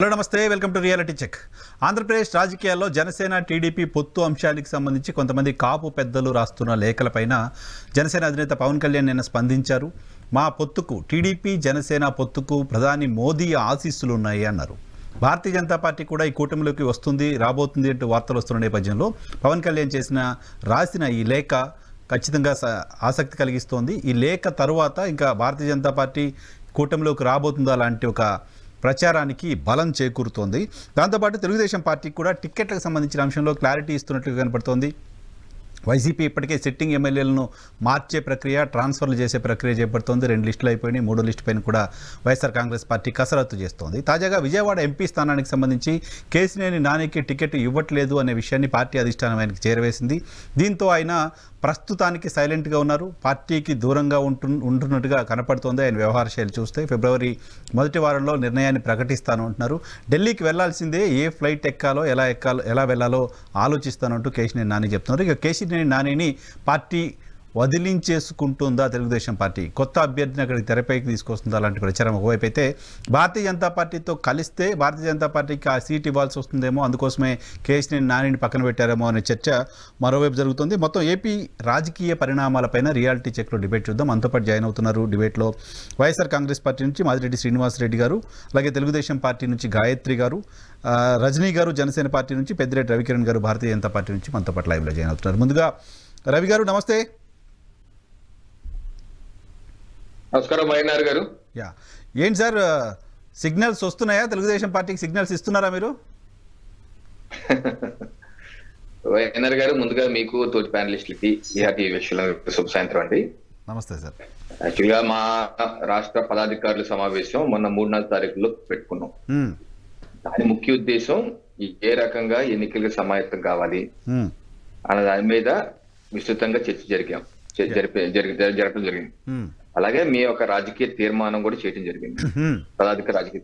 Hello నమస్తే welcome to reality check. Andhra Pradesh రాజకీయాల్లో Janasena TDP పొత్తు అంశానికి సంబంధించి కొంతమంది కాపు పెద్దలు రాస్తున్న లేఖలపైన జనసేన అధినేత పవన్ కళ్యాణ్ నిన్న స్పందించారు. మా పొత్తుకు టీడీపీ జనసేన పొత్తుకు ప్రధాని మోదీ ఆశీస్సులు ఉన్నాయి అన్నారు. భారతీయ జనతా పార్టీ కూడా ఈ కూటమిలోకి వస్తుంది రాబోతుంది అంటూ వార్తలు వస్తున్న నేపథ్యంలో పవన్ కళ్యాణ్ రాసిన ఈ లేఖ ఖచ్చితంగా ఆసక్తి కలిగిస్తోంది. ఈ లేఖ తరువాత ఇంకా భారతీయ జనతా పార్టీ కూటమిలోకి రాబోతుందా లాంటి ఒక ప్రచారానికి బలం చేకూరుతోంది. దాంతోపాటు తెలుగుదేశం పార్టీకి కూడా టిక్కెట్లకు సంబంధించిన అంశంలో క్లారిటీ ఇస్తున్నట్లుగా కనపడుతోంది. వైసీపీ ఇప్పటికే సిట్టింగ్ ఎమ్మెల్యేలను మార్చే ప్రక్రియ, ట్రాన్స్ఫర్లు చేసే ప్రక్రియ చేపడుతోంది. 2 లిస్టులు అయిపోయినాయి. 3వ లిస్టు పైన కూడా వైఎస్ఆర్ కాంగ్రెస్ పార్టీ కసరత్తు చేస్తోంది. తాజాగా విజయవాడ ఎంపీ స్థానానికి సంబంధించి కేసినేని నానికి టికెట్ ఇవ్వట్లేదు అనే విషయాన్ని పార్టీ అధిష్టానం ఆయనకి చేరవేసింది. దీంతో ఆయన ప్రస్తుతానికి సైలెంట్గా ఉన్నారు. పార్టీకి దూరంగా ఉంటున్నట్టుగా కనపడుతోంది. ఆయన వ్యవహార శైలి చూస్తే ఫిబ్రవరి మొదటి వారంలో నిర్ణయాన్ని ప్రకటిస్తాను అంటున్నారు. ఢిల్లీకి వెళ్లాల్సిందే, ఏ ఫ్లైట్ ఎక్కాలో ఎలా వెళ్లాలో ఆలోచిస్తానంటూ కేసినేని నాని చెప్తున్నారు. ఇక కేసినేని నానిని పార్టీ వదిలించేసుకుంటుందా తెలుగుదేశం పార్టీ, కొత్త అభ్యర్థిని అక్కడికి తెరపైకి తీసుకొస్తుందా అలాంటి ప్రచారం ఒకవైపు అయితే, భారతీయ జనతా పార్టీతో కలిస్తే భారతీయ జనతా పార్టీకి ఆ సీట్ ఇవ్వాల్సి వస్తుందేమో, అందుకోసమే కేసినేని నానిని పక్కన పెట్టారేమో అనే చర్చ మరోవైపు జరుగుతుంది. మొత్తం ఏపీ రాజకీయ పరిణామాలపైన రియాలిటీ చెక్లో డిబేట్ చూద్దాం. అంతోపాటు జాయిన్ అవుతున్నారు డిబేట్లో వైఎస్ఆర్ కాంగ్రెస్ పార్టీ నుంచి మాదిరెడ్డి శ్రీనివాసరెడ్డి గారు, అలాగే తెలుగుదేశం పార్టీ నుంచి గాయత్రి గారు, రజనీ గారు జనసేన పార్టీ నుంచి, పెద్దిరెడ్డి రవికిరణ్ గారు భారతీయ జనతా పార్టీ నుంచి మనతో పాటు లైవ్లో జాయిన్ అవుతున్నారు. ముందుగా రవి గారు నమస్తే. నమస్కారం వైఎన్ఆర్ గారు. ఏంటి సార్, సిగ్నల్స్ వస్తున్నాయా? తెలుగుదేశం పార్టీకి సిగ్నల్స్ ఇస్తున్నారా మీరు? వైఎన్ఆర్ గారు, ముందుగా మీకు తోటి ప్యానలిస్టులకి శుభ సాయంత్రం అండి. నమస్తే సార్. యాక్చువల్గా మా రాష్ట్ర పదాధికారుల సమావేశం మొన్న 3-4 తారీఖులో పెట్టుకున్నాం. దాని ముఖ్య ఉద్దేశం ఏ రకంగా ఎన్నికలకు సమాయత్తం కావాలి అన్న దాని మీద విస్తృతంగా చర్చ జరగడం జరిగింది. అలాగే మీ యొక్క రాజకీయ తీర్మానం కూడా చేయడం జరిగింది. పదాధికార రాజకీయ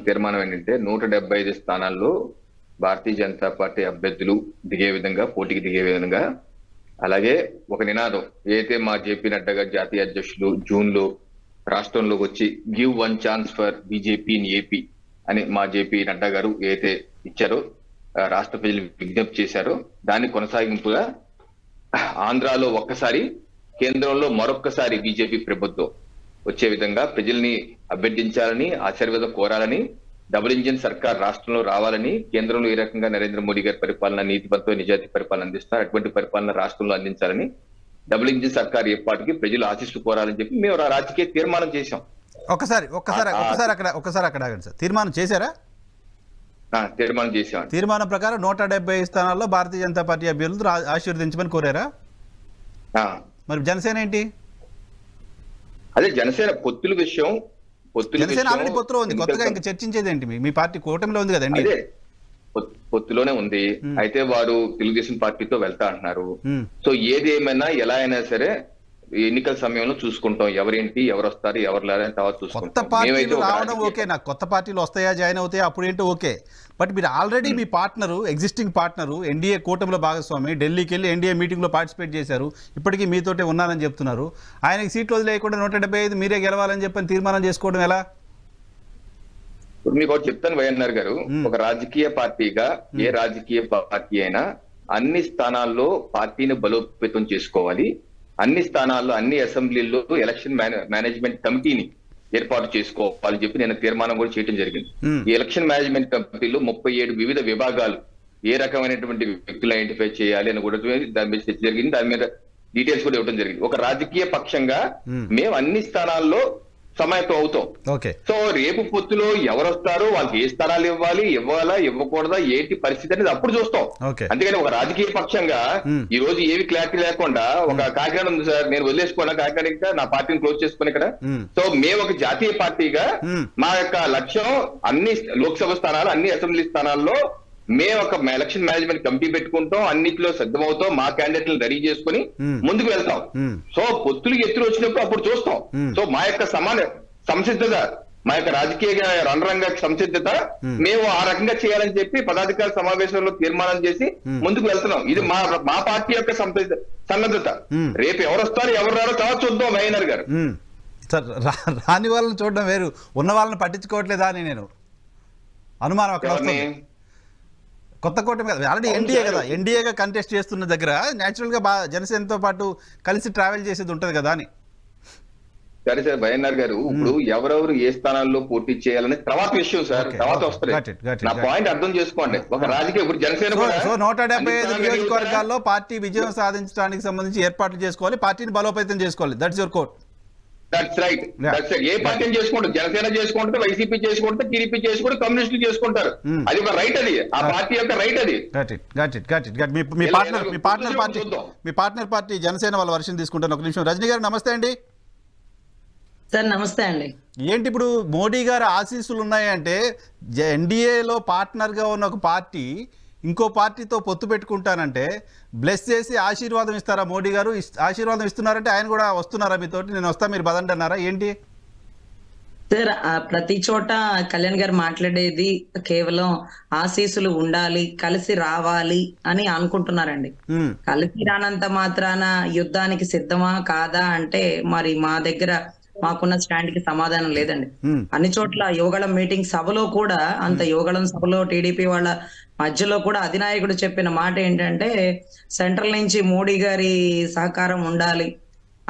తీర్మానం ఏంటంటే 175 స్థానాల్లో భారతీయ జనతా పార్టీ అభ్యర్థులు పోటీకి దిగే విధంగా, అలాగే ఒక నినాదం ఏదైతే మా జేపీ నడ్డా గారు జాతీయ అధ్యక్షులు జూన్ లో రాష్ట్రంలోకి వచ్చి give 1 chance for BJP in AP అని మా జేపీ నడ్డా గారు ఏదైతే ఇచ్చారో, రాష్ట్ర ప్రజలు విజ్ఞప్తి చేశారో, దాన్ని కొనసాగింపుగా ఆంధ్రాలో ఒక్కసారి, కేంద్రంలో మరొక్కసారి బీజేపీ ప్రభుత్వం వచ్చే విధంగా ప్రజల్ని అభ్యర్థించాలని, ఆశీర్వాదం కోరాలని, డబుల్ ఇంజిన్ సర్కార్ రాష్ట్రంలో రావాలని, కేంద్రంలో ఏ రకంగా నరేంద్ర మోడీ గారి పరిపాలన నీతిబద్ధ నిజాయితీ పరిపాలన అందిస్తారు, అటువంటి పరిపాలన రాష్ట్రంలో అందించాలని, డబుల్ ఇంజిన్ సర్కార్ ఏర్పాటుకి ప్రజలు ఆశిస్తూ కోరాలని చెప్పి మేము రాజకీయ తీర్మానం చేశాం. ఒక్కసారి అక్కడ ఆగండి సార్. తీర్మానం చేశారా? తీర్మానం చేశాం. తీర్మానం ప్రకారం 175 స్థానాల్లో భారతీయ జనతా పార్టీ అభ్యర్థులు ఆశీర్వదించమని కోరారా? మరి జనసేన ఏంటి? అదే జనసేన పొత్తుల విషయం. జనసేన ఆల్రెడీ పొత్తులో ఉంది, కొత్తగా ఇంకా చర్చించేది ఏంటి? మీ పార్టీ కూటమిలో ఉంది కదండి. అదే పొత్తులోనే ఉంది. అయితే వారు తెలుగుదేశం పార్టీతో వెళ్తా అంటున్నారు. సో ఏది ఏమైనా ఎలా అయినా సరే ఎన్నికల సమయంలో చూసుకుంటాం, ఎవరేంటి, ఎవరు వస్తారు, ఎవరు లేదని తర్వాత చూసుకుంటాం. కొత్త పార్టీలు రావడం ఓకే, నాకు కొత్త పార్టీలు వస్తాయా, జాయిన్ అవుతాయా అప్పుడు ఏంటో ఓకే. బట్ మీరు ఆల్రెడీ మీ పార్ట్నరు, ఎగ్జిస్టింగ్ పార్ట్నరు, ఎన్డీఏ కూటమిలో భాగస్వామి, ఢిల్లీకి వెళ్ళి ఎన్డీఏ మీటింగ్లో పార్టిసిపేట్ చేశారు, ఇప్పటికీ మీతోటే ఉన్నారని చెప్తున్నారు. ఆయనకి సీట్లు వదిలేయకుండా 175 మీరే గెలవాలని చెప్పని తీర్మానం చేసుకోవడం ఎలా? మీకు ఒకటి చెప్తాను వైఎన్ఆర్ గారు, ఒక రాజకీయ పార్టీగా ఏ రాజకీయ పార్టీ అయినా అన్ని స్థానాల్లో పార్టీని బలోపేతం చేసుకోవాలి. అన్ని స్థానాల్లో, అన్ని అసెంబ్లీల్లో ఎలక్షన్ మేనేజ్మెంట్ కమిటీని ఏర్పాటు చేసుకోవాలని చెప్పి నేను తీర్మానం కూడా చేయడం జరిగింది. ఈ ఎలక్షన్ మేనేజ్మెంట్ కమిటీలో 37 వివిధ విభాగాలు, ఏ రకమైనటువంటి వ్యక్తులు ఐడెంటిఫై చేయాలి అని కూడా దాని మీద చర్చ జరిగింది. దాని మీద డీటెయిల్స్ కూడా ఇవ్వడం జరిగింది. ఒక రాజకీయ పక్షంగా మేము అన్ని స్థానాల్లో సమాయత్తం అవుతాం. సో రేపు పొత్తులో ఎవరు వస్తారో వాళ్ళకి ఏ స్థానాలు ఇవ్వాలా ఇవ్వకూడదా ఏంటి పరిస్థితి అనేది అప్పుడు చూస్తాం. అందుకని ఒక రాజకీయ పక్షంగా ఈ రోజు ఏవి క్లారిటీ లేకుండా, ఒక కాకినాడ ఉంది సార్, నేను వదిలేసుకున్నా కాకినాడ, నా పార్టీని క్లోజ్ చేసుకుని ఇక్కడ. సో మేము ఒక జాతీయ పార్టీగా మా యొక్క లక్ష్యం అన్ని లోక్సభ స్థానాలు, అన్ని అసెంబ్లీ స్థానాల్లో మేము ఒక ఎలక్షన్ మేనేజ్మెంట్ కమిటీ పెట్టుకుంటాం, అన్నింటిలో సిద్ధమవుతాం, మా క్యాండిడేట్లను రెడీ చేసుకుని ముందుకు వెళ్తాం. సో పొత్తులు ఎత్తులు వచ్చినప్పుడు అప్పుడు చూస్తాం. సో మా యొక్క సంసిద్ధత, మా యొక్క రాజకీయ రణరంగ సంసిద్ధత మేము ఆ రకంగా చేయాలని చెప్పి పదాధికార సమావేశంలో తీర్మానం చేసి ముందుకు వెళ్తున్నాం. ఇది మా పార్టీ యొక్క సన్నద్ధత. రేపు ఎవరు వస్తారు, ఎవరు రారో తర్వాత చూద్దాం వైఎన్ఆర్ గారు. రాని వాళ్ళని చూడడం వేరు, ఉన్న వాళ్ళని పట్టించుకోవట్లేదా అని నేను అనుమానం అక్కడ ఎవరిని? వస్తుంది. కొత్త కూటమి కదా, ఆల్రెడీ ఎన్డీఏ కదా, ఎన్డీఏగా కంటెస్ట్ చేస్తున్న దగ్గర న్యాచురల్గా జనసేనతో పాటు కలిసి ట్రావెల్ చేసేది ఉంటుంది కదా అని. సరే సార్ వైఎన్ఆర్ గారు, ఇప్పుడు ఎవరెవరు ఏ స్థానాల్లో పోటీ చేయాలనే తర్వాత విషయం సార్, Okay, తర్వాత okay. వస్తుంది. Got it, got it, నా got it. పాయింట్ అర్థం చేసుకోండి. ఒక రాజకీయ ఇప్పుడు జనసేన కూడా సో 175 అన్ని స్థానాలు నియోజకవర్గాల్లో పార్టీ విజయం సాధించడానికి సంబంధించి ఏర్పాట్లు చేసుకోవాలి, పార్టీని బలోపేతం చేసుకోవాలి. That's your quote. That's right. ఏ పార్టీని చేసుకుంటారు, జనసేన చేసుకుంటే, వైసీపీ చేసుకుంటే, టీడీపీ చేసుకుంటే, కమ్యూనిస్టులు చేసుకుంటారు. అది ఒక రైట్, అది ఆ పార్టీ యొక్క రైట్ అది. మీ పార్ట్నర్ పార్టీ జనసేన వాళ్ళ వర్షం తీసుకుంటాను. ఒక నిమిషం. రజనీ గారు నమస్తే అండి. సార్ నమస్తే అండి. ఏంటి ఇప్పుడు మోడీ గారు ఆశీస్సులు ఉన్నాయంటే ఎన్డీఏలో పార్ట్నర్గా ఉన్న ఒక పార్టీ ఇంకో పార్టీతో పొత్తు పెట్టుకుంటానంటే బ్లెస్ చేసి ఆశీర్వాదం ఇస్తారా మోడీ గారు? ఆశీర్వాదం ఇస్తున్నారంటే ఆయన కూడా వస్తున్నారా మీతోటి, నేను వస్తా మీరు బదండి అన్నారా ఏంటి? సార్ ప్రతి చోట కళ్యాణ్ గారు మాట్లాడేది కేవలం ఆశీస్సులు ఉండాలి, కలిసి రావాలి అని అనుకుంటున్నారండి. కలిసి రానంత మాత్రాన యుద్ధానికి సిద్ధమా కాదా అంటే మరి మా దగ్గర మాకున్న స్టాండ్ కి సమాధానం లేదండి. అన్ని చోట్ల యువగళం మీటింగ్ సభలో కూడా, అంత యువగళం సభలో టీడీపీ వాళ్ళ మధ్యలో కూడా అధినాయకుడు చెప్పిన మాట ఏంటంటే సెంట్రల్ నుంచి మోడీ గారి సహకారం ఉండాలి,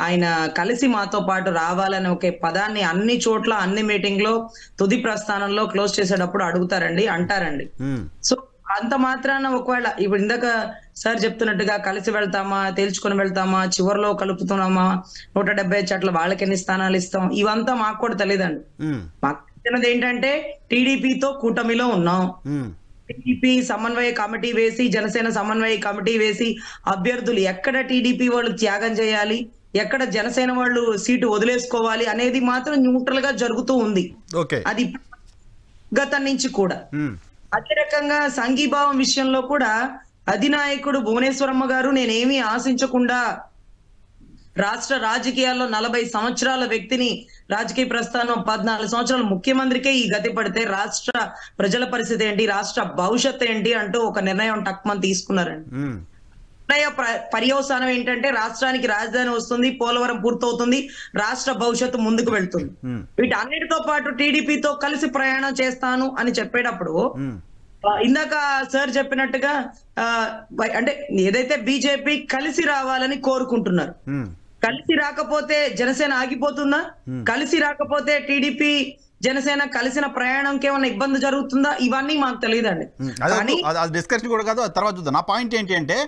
ఆయన కలిసి మాతో పాటు రావాలని ఒక పదాన్ని అన్ని చోట్ల అన్ని మీటింగ్ లో తుది ప్రస్థానంలో క్లోజ్ చేసేటప్పుడు అడుగుతారండి, అంటారండి. సో అంత మాత్రాన ఒకవేళ ఇప్పుడు ఇందాక సార్ చెప్తున్నట్టుగా కలిసి వెళ్తామా, తేల్చుకొని వెళ్తామా, చివరిలో కలుపుతున్నామా, 170 చట్ల వాళ్ళకి ఎన్ని స్థానాలు ఇస్తాం, ఇవంతా మాకు కూడా తెలియదండి. మాకు తెలిసినది ఏంటంటే టీడీపీతో కూటమిలో ఉన్నాం, టీడీపీ సమన్వయ కమిటీ వేసి, జనసేన సమన్వయ కమిటీ వేసి అభ్యర్థులు ఎక్కడ టీడీపీ వాళ్ళు త్యాగం చేయాలి, ఎక్కడ జనసేన వాళ్ళు సీటు వదిలేసుకోవాలి అనేది మాత్రం న్యూట్రల్ గా జరుగుతూ ఉంది. అది గతం నుంచి కూడా. అదే రకంగా సంఘీభావం విషయంలో కూడా అధినాయకుడు భువనేశ్వరమ్మ గారు నేనేమీ ఆశించకుండా రాష్ట్ర రాజకీయాల్లో 40 సంవత్సరాల వ్యక్తిని, రాజకీయ ప్రస్థానం 14 సంవత్సరాలు ముఖ్యమంత్రికే ఈ గతి పడితే రాష్ట్ర ప్రజల పరిస్థితి ఏంటి, రాష్ట్ర భవిష్యత్తు ఏంటి అంటూ ఒక నిర్ణయం టక్మని తీసుకున్నారండి. నిర్ణయ పర్యవసానం ఏంటంటే రాష్ట్రానికి రాజధాని వస్తుంది, పోలవరం పూర్తవుతుంది, రాష్ట్ర భవిష్యత్తు ముందుకు వెళ్తుంది. వీటన్నిటితో పాటు టీడీపీతో కలిసి ప్రయాణం చేస్తాను అని చెప్పేటప్పుడు ఇందాక సార్ చెప్పినట్టుగా అంటే ఏదైతే బీజేపీ కలిసి రావాలని కోరుకుంటున్నారు, కలిసి రాకపోతే జనసేన ఆగిపోతుందా, కలిసి రాకపోతే టీడీపీ జనసేన కలిసిన ప్రయాణంకి ఏమైనా ఇబ్బంది జరుగుతుందా, ఇవన్నీ మాకు తెలియదండి. డిస్కషన్ కూడా కాదు, తర్వాత చూద్దాం. నా పాయింట్ ఏంటి అంటే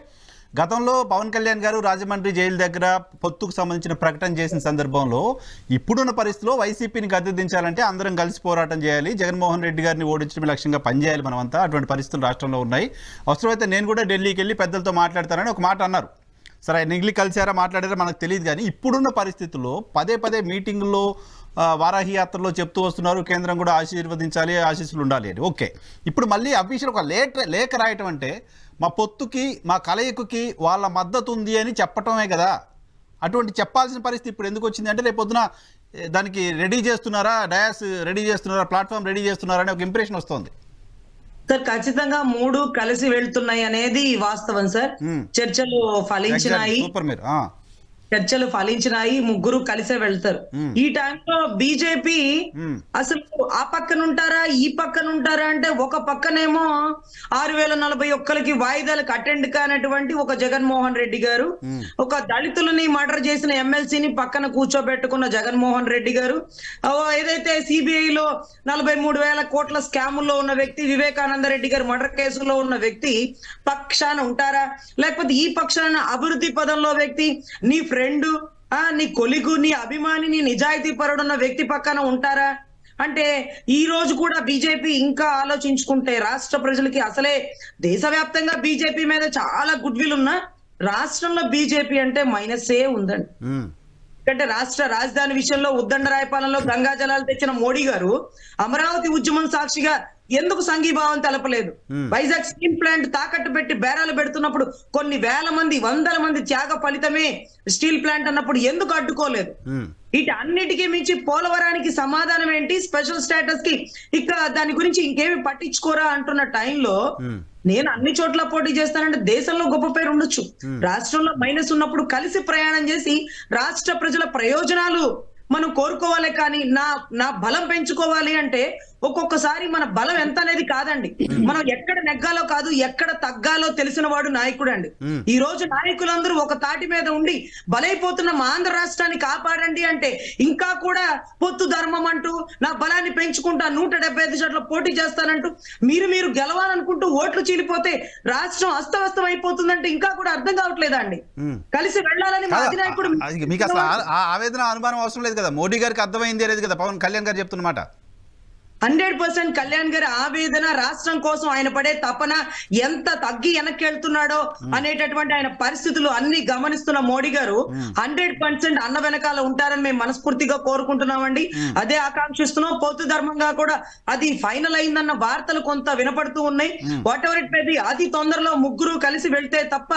గతంలో పవన్ కళ్యాణ్ గారు రాజమండ్రి జైలు దగ్గర పొత్తుకు సంబంధించిన ప్రకటన చేసిన సందర్భంలో ఇప్పుడున్న పరిస్థితిలో వైసీపీని గద్దెదించాలంటే అందరం కలిసి పోరాటం చేయాలి, జగన్మోహన్ రెడ్డి గారిని ఓడించడం లక్ష్యంగా పనిచేయాలి మనమంతా, అటువంటి పరిస్థితులు రాష్ట్రంలో ఉన్నాయి, అవసరమైతే నేను కూడా ఢిల్లీకి వెళ్ళి పెద్దలతో మాట్లాడతానని ఒక మాట అన్నారు. సరే ఆయన ఇంగ్లీ కలిసారా మాట్లాడారా మనకు తెలియదు, కానీ ఇప్పుడున్న పరిస్థితుల్లో పదే మీటింగుల్లో వారాహి యాత్రలో చెప్తూ వస్తున్నారు కేంద్రం కూడా ఆశీర్వదించాలి, ఆశీస్సులు ఉండాలి అని. ఓకే, ఇప్పుడు మళ్ళీ అఫీషియల్ ఒక లేఖ రాయటం అంటే మా పొత్తుకి, మా కలయికకి వాళ్ళ మద్దతు ఉంది అని చెప్పటమే కదా. అటువంటి చెప్పాల్సిన పరిస్థితి ఇప్పుడు ఎందుకు వచ్చింది అంటే రేపు పొద్దున దానికి రెడీ చేస్తున్నారా, డయాస్ రెడీ చేస్తున్నారా, ప్లాట్ఫామ్ రెడీ చేస్తున్నారా అనే ఒక ఇంప్రెషన్ వస్తుంది. సార్ ఖచ్చితంగా 3 కలిసి వెళ్తున్నాయి అనేది వాస్తవం సార్. చర్చలు ఫలించినాయి, చర్చలు ఫలించినాయి, 3 కలిసే వెళ్తారు. ఈ టైంలో బీజేపీ అసలు ఆ పక్కన ఉంటారా ఈ పక్కన ఉంటారా అంటే ఒక పక్కనేమో 6041కి వాయిదాలకు అటెండ్ కానటువంటి ఒక జగన్మోహన్ రెడ్డి గారు, ఒక దళితులని మర్డర్ చేసిన ఎమ్మెల్సీని పక్కన కూర్చోబెట్టుకున్న జగన్మోహన్ రెడ్డి గారు, ఏదైతే సిబిఐలో 43,000 కోట్ల స్కాముల్లో ఉన్న వ్యక్తి వివేకానంద రెడ్డి గారు మర్డర్ కేసులో ఉన్న వ్యక్తి పక్షాన ఉంటారా, లేకపోతే ఈ పక్షాన అభివృద్ధి పదంలో వ్యక్తి, నీ ఫ్రెండ్, నీ కొలిగు, నీ అభిమాని, నీ నిజాయితీ పరుడున్న వ్యక్తి పక్కన ఉంటారా అంటే ఈ రోజు కూడా బీజేపీ ఇంకా ఆలోచించుకుంటే రాష్ట్ర ప్రజలకి అసలే దేశవ్యాప్తంగా బీజేపీ మీద చాలా గుడ్ విల్ ఉన్నా రాష్ట్రంలో బీజేపీ అంటే మైనసే ఉందండి. ఎందుకంటే రాష్ట్ర రాజధాని విషయంలో ఉద్దండరాయపాలెంలో గంగా జలాలు తెచ్చిన మోడీ గారు అమరావతి ఉద్యమం సాక్షిగా ఎందుకు సంఘీభావం తెలపలేదు? వైజాగ్ స్టీల్ ప్లాంట్ తాకట్టు పెట్టి బేరాలు పెడుతున్నప్పుడు కొన్ని వేల మంది, వందల మంది త్యాగ ఫలితమే స్టీల్ ప్లాంట్ అన్నప్పుడు ఎందుకు అడ్డుకోలేదు? వీటన్నిటికీ మించి పోలవరానికి సమాధానం ఏంటి, స్పెషల్ స్టేటస్ కి ఇక దాని గురించి ఇంకేమి పట్టించుకోరా అంటున్న టైంలో నేను అన్ని చోట్ల పోటీ చేస్తానంటే దేశంలో గొప్ప పేరు ఉండొచ్చు, రాష్ట్రంలో మైనస్ ఉన్నప్పుడు కలిసి ప్రయాణం చేసి రాష్ట్ర ప్రజల ప్రయోజనాలు మనం కోరుకోవాలి. కానీ నా బలం పెంచుకోవాలి అంటే ఒక్కొక్కసారి మన బలం ఎంత అనేది కాదండి, మనం ఎక్కడ నెగ్గాలో కాదు ఎక్కడ తగ్గాలో తెలిసిన వాడు నాయకుడు అండి. ఈ రోజు నాయకులందరూ ఒక తాటి మీద ఉండి బలైపోతున్న మా ఆంధ్ర రాష్ట్రాన్ని కాపాడండి అంటే ఇంకా కూడా పొత్తు ధర్మం అంటూ నా బలాన్ని పెంచుకుంటా 175 చోట్ల పోటీ చేస్తానంటూ మీరు గెలవాలనుకుంటూ ఓట్లు చీలిపోతే రాష్ట్రం అస్తవ్యస్తం అయిపోతుందంటే ఇంకా కూడా అర్థం కావట్లేదా అండి? కలిసి వెళ్ళాలని మా అధినాయకుడు మీకు అసలు ఆవేదన అనుమానం అవసరం లేదు కదా, మోడీ గారికి అర్థమైంది అనేది కదా పవన్ కళ్యాణ్ గారు చెప్తున్నమాట. 100% కళ్యాణ్ గారి ఆవేదన, రాష్ట్రం కోసం ఆయన పడే తపన, ఎంత తగ్గి వెనక్కి వెళ్తున్నాడో అనేటటువంటి ఆయన పరిస్థితులు అన్ని గమనిస్తున్న మోడీ గారు 100% అన్న వెనకాల ఉంటారని మేము మనస్ఫూర్తిగా కోరుకుంటున్నామండి. అదే ఆకాంక్షిస్తున్నాం. పొత్తు ధర్మంగా కూడా అది ఫైనల్ అయిందన్న వార్తలు కొంత వినపడుతూ ఉన్నాయి. What ever it may be, అతి తొందరలో ముగ్గురు కలిసి వెళ్తే తప్ప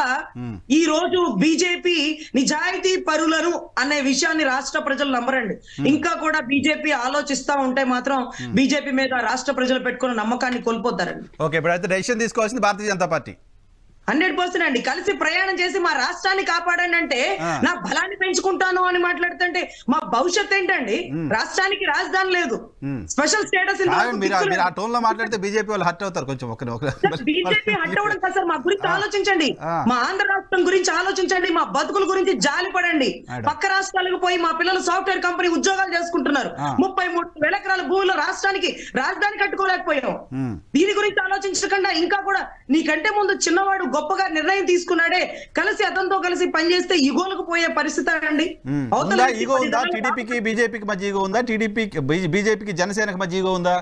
ఈ రోజు బీజేపీ నిజాయితీ పరులను అనే విషయాన్ని రాష్ట్ర ప్రజలు నమ్మరండి. ఇంకా కూడా బీజేపీ ఆలోచిస్తా ఉంటే మాత్రం బీజేపీ మీద రాష్ట్ర ప్రజలు పెట్టుకున్న నమ్మకాన్ని కోల్పోతారండి. ఓకే, ఇప్పుడు అయితే డెసిషన్ తీసుకోవాల్సింది భారతీయ జనతా పార్టీ. 100% అండి. కలిసి ప్రయాణం చేసి మా రాష్ట్రాన్ని కాపాడండి అంటే నా బలాన్ని పెంచుకుంటాను అని మాట్లాడుతుంటే మా భవిష్యత్ ఏంటండి? రాష్ట్రానికి రాజధాని లేదు, స్పెషల్ స్టేటస్. మీరు ఆ టోన్ లో మాట్లాడితే బీజేపీ వాళ్ళు హర్ట్ అవుతారు కొంచెం. బీజేపీ హర్ట్ అవ్వడం కాదు సార్, మా గురించి ఆలోచించండి, మా ఆంధ్ర రాష్ట్రం గురించి ఆలోచించండి, మా బతుకుల గురించి జాలి పడండి. పక్క రాష్ట్రాలకు పోయి మా పిల్లలు సాఫ్ట్వేర్ కంపెనీ ఉద్యోగాలు చేసుకుంటున్నారు. 33,000 ఎకరాల భూమిలో రాష్ట్రానికి రాజధాని కట్టుకోలేకపోయాం. దీని గురించి ఆలోచించకుండా ఇంకా కూడా నీకంటే ముందు చిన్నవాడు గొప్పగా నిర్ణయం తీసుకున్నాడే, కలిసి అతనితో కలిసి పనిచేస్తే ఈగోలకు పోయే పరిస్థితి అండి. ఈగో ఉందా టీడీపీకి బీజేపీకి మధ్య? ఈగో ఉందా బీజేపీకి జనసేనకి మధ్య? ఈగో ఉందా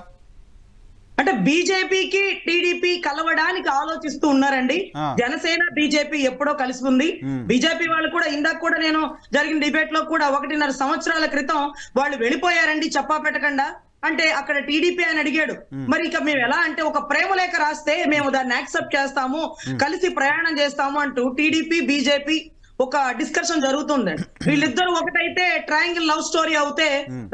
అంటే బీజేపీకి టీడీపీ కలవడానికి ఆలోచిస్తూ ఉన్నారండి. జనసేన బీజేపీ ఎప్పుడో కలిసి ఉంది. బీజేపీ వాళ్ళు కూడా ఇందాక కూడా నేను జరిగిన డిబేట్ లో కూడా 1.5 సంవత్సరాల క్రితం వాళ్ళు వెళ్ళిపోయారండి చెప్పా పెట్టకుండా. అంటే అక్కడ టీడీపీ అని అడిగాడు, మరి ఇక మేము ఎలా అంటే ఒక ప్రేమ లేఖ రాస్తే మేము దాన్ని యాక్సెప్ట్ చేస్తాము, కలిసి ప్రయాణం చేస్తాము అంటూ టీడీపీ బీజేపీ ఒక డిస్కషన్ జరుగుతుందండి. వీళ్ళిద్దరూ ఒకటైతే ట్రయాంగిల్ లవ్ స్టోరీ అవుతే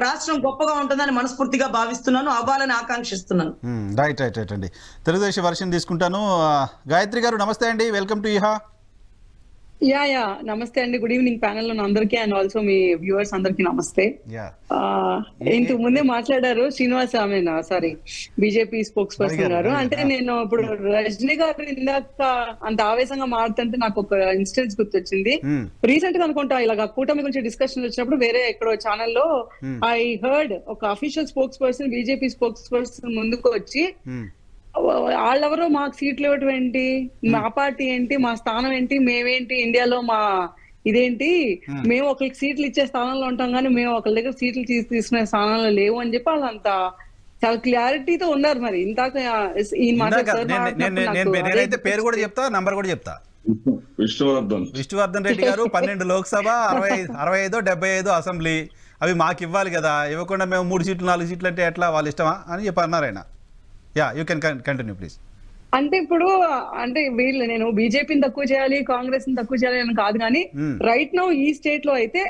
రాష్ట్రం గొప్పగా ఉంటుందని మనస్ఫూర్తిగా భావిస్తున్నాను, అవ్వాలని ఆకాంక్షిస్తున్నాను. రైట్ రైట్ రైట్ అండి. తెలుగుదేశం వర్షన్ తీసుకుంటాను. గాయత్రి గారు నమస్తే అండి, వెల్కమ్ టు ఇహా. యా నమస్తే అండి, గుడ్ ఈవినింగ్ ప్యానెల్ లో అందరికీ అండ్ ఆల్సో మీ వ్యూవర్స్ అందరికి నమస్తే. ఇంతకు ముందే మాట్లాడారు Srinivas, sorry BJP spokes person గారు. అంటే నేను ఇప్పుడు రజనీ గారు ఇందాక అంత ఆవేశంగా మాట్లాడుతుంటే నాకు ఒక ఇన్సిడెంట్స్ గుర్తొచ్చింది. రీసెంట్ గా అనుకుంటా ఇలాగ కూటమి గురించి డిస్కషన్ వచ్చినప్పుడు వేరే ఎక్కడో ఛానల్లో ఐ హర్డ్ ఒక official spokes person BJP spokes person ముందుకు వచ్చి వాళ్ళెవరో మాకు సీట్లు ఇవ్వటం ఏంటి, మా పార్టీ ఏంటి, మా స్థానం ఏంటి, మేమేంటి ఇండియాలో మా ఇదేంటి, మేము ఒకరికి సీట్లు ఇచ్చే స్థానంలో ఉంటాం కానీ మేము ఒకరి దగ్గర సీట్లు తీసుకునే స్థానంలో లేవు అని చెప్పి వాళ్ళంత చాలా క్లారిటీతో ఉన్నారు. మరి ఇందాక నేనైతే పేరు కూడా చెప్తా, నంబర్ కూడా చెప్తా. విష్ణువర్ధన్ రెడ్డి గారు 12 లోక్సభ, 65 75 అసెంబ్లీ, అవి మాకు ఇవ్వాలి కదా, ఇవ్వకుండా మేము 3 సీట్లు 4 సీట్లు అంటే ఎట్లా, వాళ్ళ ఇష్టమా అని చెప్పి అన్నారు ఆయన. Yeah you can continue please. అంటే ఇప్పుడు అంటే వీళ్ళు నేను బీజేపీని తక్కువ చేయాలి కాంగ్రెస్ ని తక్కువ చేయాలి అని కాదు, కానీ రైట్ నౌ ఈ స్టేట్ లో అయితే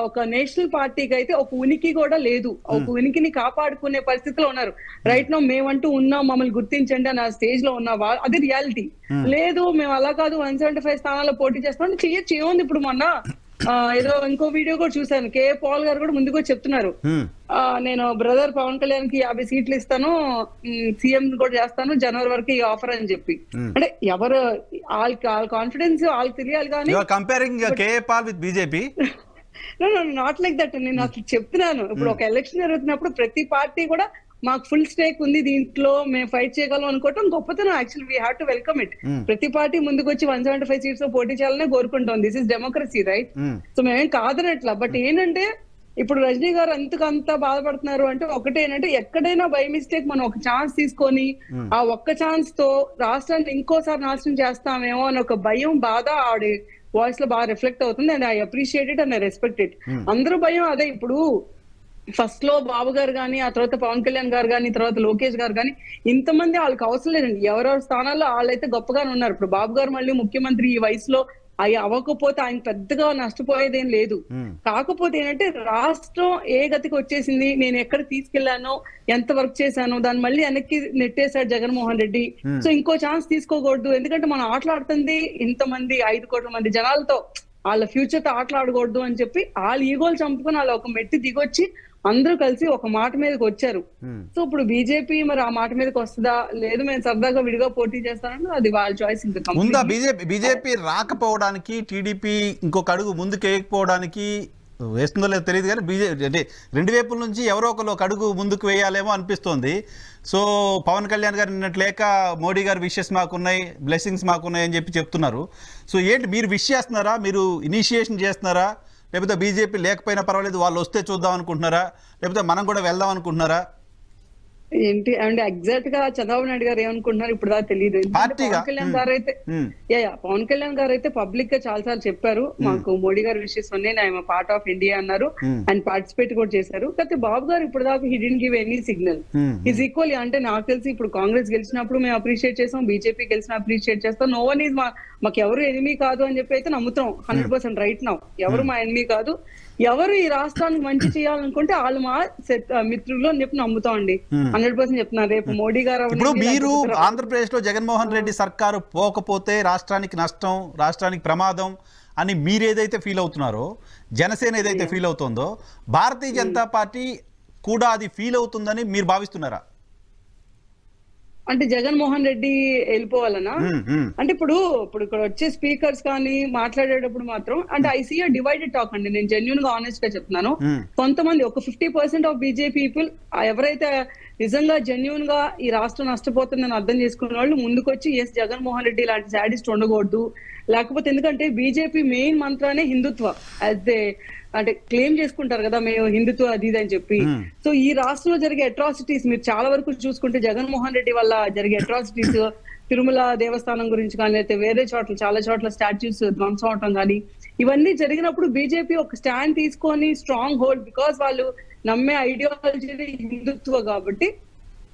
ఒక నేషనల్ పార్టీకి అయితే ఒక ఉనికి కూడా లేదు, ఒక ఉనికిని కాపాడుకునే పరిస్థితిలో ఉన్నారు. రైట్ నౌ మేమంటూ ఉన్నాం, మమ్మల్ని గుర్తించండి అని ఆ స్టేజ్ లో ఉన్న అది రియాలిటీ. లేదు మేము అలా కాదు 175 స్థానాల్లో పోటీ చేస్తాం చేయొచ్చు, ఏముంది. ఇప్పుడు మొన్న ఏదో ఇంకో వీడియో కూడా చూసాను, కే పాల్ గారు కూడా ముందుకు చెప్తున్నారు, నేను బ్రదర్ పవన్ కళ్యాణ్ కి 50 సీట్లు ఇస్తాను, సీఎం కూడా చేస్తాను జనవరి వరకు ఈ ఆఫర్ అని చెప్పి. అంటే ఎవరు వాళ్ళ కాన్ఫిడెన్స్ వాళ్ళకి తెలియాలి. కానీ నాట్ లైక్ దట్. నేను అసలు చెప్తున్నాను, ఇప్పుడు ఒక ఎలక్షన్ జరుగుతున్నప్పుడు ప్రతి పార్టీ కూడా మాకు ఫుల్ స్టేక్ ఉంది దీంట్లో, మేము ఫైట్ చేయగలం అనుకోవటం గొప్పతనం. Actually we have to welcome it. ప్రతి పార్టీ ముందుకు వచ్చి 175 సీట్స్ పోటీ చేయాలనే కోరుకుంటాం. This is democracy, right? So మేమేం కాదనట్లా. బట్ ఏంటంటే ఇప్పుడు రజనీ గారు అంతకంతా బాధపడుతున్నారు అంటే ఒకటే ఏంటంటే, ఎక్కడైనా బై మిస్టేక్ మనం ఒక ఛాన్స్ తీసుకొని ఆ ఒక్క ఛాన్స్ తో రాష్ట్రాన్ని ఇంకోసారి నాశనం చేస్తామేమో అని ఒక భయం, బాధ ఆవిడ వాయిస్ లో బాగా రిఫ్లెక్ట్ అవుతుంది. And I appreciate it and I respect it. అందరూ భయం అదే. ఇప్పుడు ఫస్ట్ లో బాబు గారు కానీ, ఆ తర్వాత పవన్ కళ్యాణ్ గారు కానీ, తర్వాత లోకేష్ గారు కానీ, ఇంతమంది వాళ్ళకి అవసరం లేదండి. ఎవరెవరి స్థానాల్లో వాళ్ళైతే గొప్పగానే ఉన్నారు. ఇప్పుడు బాబు గారు మళ్ళీ ముఖ్యమంత్రి ఈ వయసులో అవి అవ్వకపోతే ఆయన పెద్దగా నష్టపోయేదేం లేదు. కాకపోతే ఏంటంటే రాష్ట్రం ఏ గతికి వచ్చేసింది, నేను ఎక్కడ తీసుకెళ్లానో, ఎంత వర్క్ చేశానో దాన్ని మళ్ళీ వెనక్కి నెట్టేశాడు జగన్మోహన్ రెడ్డి. సో ఇంకో ఛాన్స్ తీసుకోకూడదు. ఎందుకంటే మనం ఆటలాడుతుంది ఇంతమంది 5 కోట్ల మంది జనాలతో, వాళ్ళ ఫ్యూచర్ తో ఆటలాడకూడదు అని చెప్పి వాళ్ళ ఈగోలు చంపుకొని వాళ్ళు ఒక మెట్టి దిగొచ్చి అందరూ కలిసి ఒక మాట మీదకి వచ్చారు. సో ఇప్పుడు బీజేపీ మరి ఆ మాట మీదకి వస్తుందా, లేదు మేము సరదాగా విడిగా పోటీ చేస్తానని అది వాళ్ళ చాయిస్. ఇంకా ఉందా బీజేపీ రాకపోవడానికి, టీడీపీ ఇంకొక అడుగు ముందుకు వేయకపోవడానికి వేస్తుందో లేదో తెలియదు, కానీ బీజేపీ అంటే రెండు వైపుల నుంచి ఎవరో ఒకరు ఒక అడుగు ముందుకు వేయాలేమో అనిపిస్తోంది. సో పవన్ కళ్యాణ్ గారు నిన్నట్టు లేక మోడీ గారు విషెస్ మాకున్నాయి, బ్లెస్సింగ్స్ మాకున్నాయి అని చెప్తున్నారు. సో ఏంటి మీరు విష్ చేస్తున్నారా, మీరు ఇనిషియేషన్ చేస్తున్నారా, లేకపోతే బీజేపీ లేకపోయినా పర్వాలేదు వాళ్ళు వస్తే చూద్దాం అనుకుంటున్నారా, లేకపోతే మనం కూడా వెళ్దాం అనుకుంటున్నారా? ఏంటి అంటే ఎగ్జాక్ట్ గా చంద్రబాబు నాయుడు గారు ఏమనుకుంటున్నారు ఇప్పుడు దాకా తెలియదు. పవన్ కళ్యాణ్ గారు అయితే పవన్ కళ్యాణ్ గారు అయితే పబ్లిక్ గా చాలా సార్లు చెప్పారు, మాకు మోడీ గారు విషెస్ ఉన్నాయి, ఐఎమ్ పార్ట్ ఆఫ్ ఇండియా అన్నారు, అండ్ పార్టిసిపేట్ కూడా చేశారు. కాకపోతే బాబు గారు ఇప్పుడు దాకా he didn't give any signal. Is equally అంటే నాకు తెలిసి ఇప్పుడు కాంగ్రెస్ గెలిచినప్పుడు మేము అప్రిషియేట్ చేస్తాం, బీజేపీ గెలిచిన అప్రిషియేట్ చేస్తాం. నో వన్ ఈజ్ మాకు ఎవరు ఎనిమీ కాదు అని చెప్పి అయితే నమ్ముతాం 100% రైట్ నౌ. ఎవరు మా ఎనిమీ కాదు, ఎవరు ఈ రాష్ట్రానికి మంచి చేయాలనుకుంటే వాళ్ళు మా మిత్రులు అని చెప్పి నమ్ముతాం అండి. 100% చెప్తున్నారు. రేపు మోడీ గారు ఇప్పుడు మీరు ఆంధ్రప్రదేశ్ లో జగన్మోహన్ రెడ్డి సర్కారు పోకపోతే రాష్ట్రానికి నష్టం, రాష్ట్రానికి ప్రమాదం అని మీరు ఏదైతే ఫీల్ అవుతున్నారో, జనసేన ఏదైతే ఫీల్ అవుతుందో, భారతీయ జనతా పార్టీ కూడా అది ఫీల్ అవుతుందని మీరు భావిస్తున్నారా? అంటే జగన్మోహన్ రెడ్డి వెళ్ళిపోవాలనా? అంటే ఇప్పుడు ఇక్కడ వచ్చే స్పీకర్స్ కానీ మాట్లాడేటప్పుడు మాత్రం అంటే ఐ సీ డివైడెడ్ టాక్ అండి. నేను జెన్యూన్ గా ఆనెస్ట్ గా చెప్తున్నాను. కొంతమంది ఒక 50% ఆఫ్ బీజేపీ పీపుల్ ఎవరైతే నిజంగా జెన్యూన్ గా ఈ రాష్ట్రం నష్టపోతుందని అర్థం చేసుకున్న వాళ్ళు ముందుకొచ్చి ఎస్ జగన్మోహన్ రెడ్డి లాంటి శాడిస్ట్ ఉండకూడదు, లేకపోతే ఎందుకంటే బీజేపీ మెయిన్ మంత్రానే హిందుత్వ, అంటే క్లెయిమ్ చేసుకుంటారు కదా మేము హిందుత్వ అది ఇది అని చెప్పి. సో ఈ రాష్ట్రంలో జరిగే అట్రాసిటీస్ మీరు చాలా వరకు చూసుకుంటే జగన్మోహన్ రెడ్డి వల్ల జరిగే అట్రాసిటీస్, తిరుమల దేవస్థానం గురించి కానీ, అయితే వేరే చోట్ల చాలా చోట్ల స్టాచ్యూస్ ధ్వంసం అవటం కానీ, ఇవన్నీ జరిగినప్పుడు బీజేపీ ఒక స్టాండ్ తీసుకొని స్ట్రాంగ్ హోల్డ్, బికాస్ వాళ్ళు నమ్మే ఐడియాలజీ హిందుత్వ కాబట్టి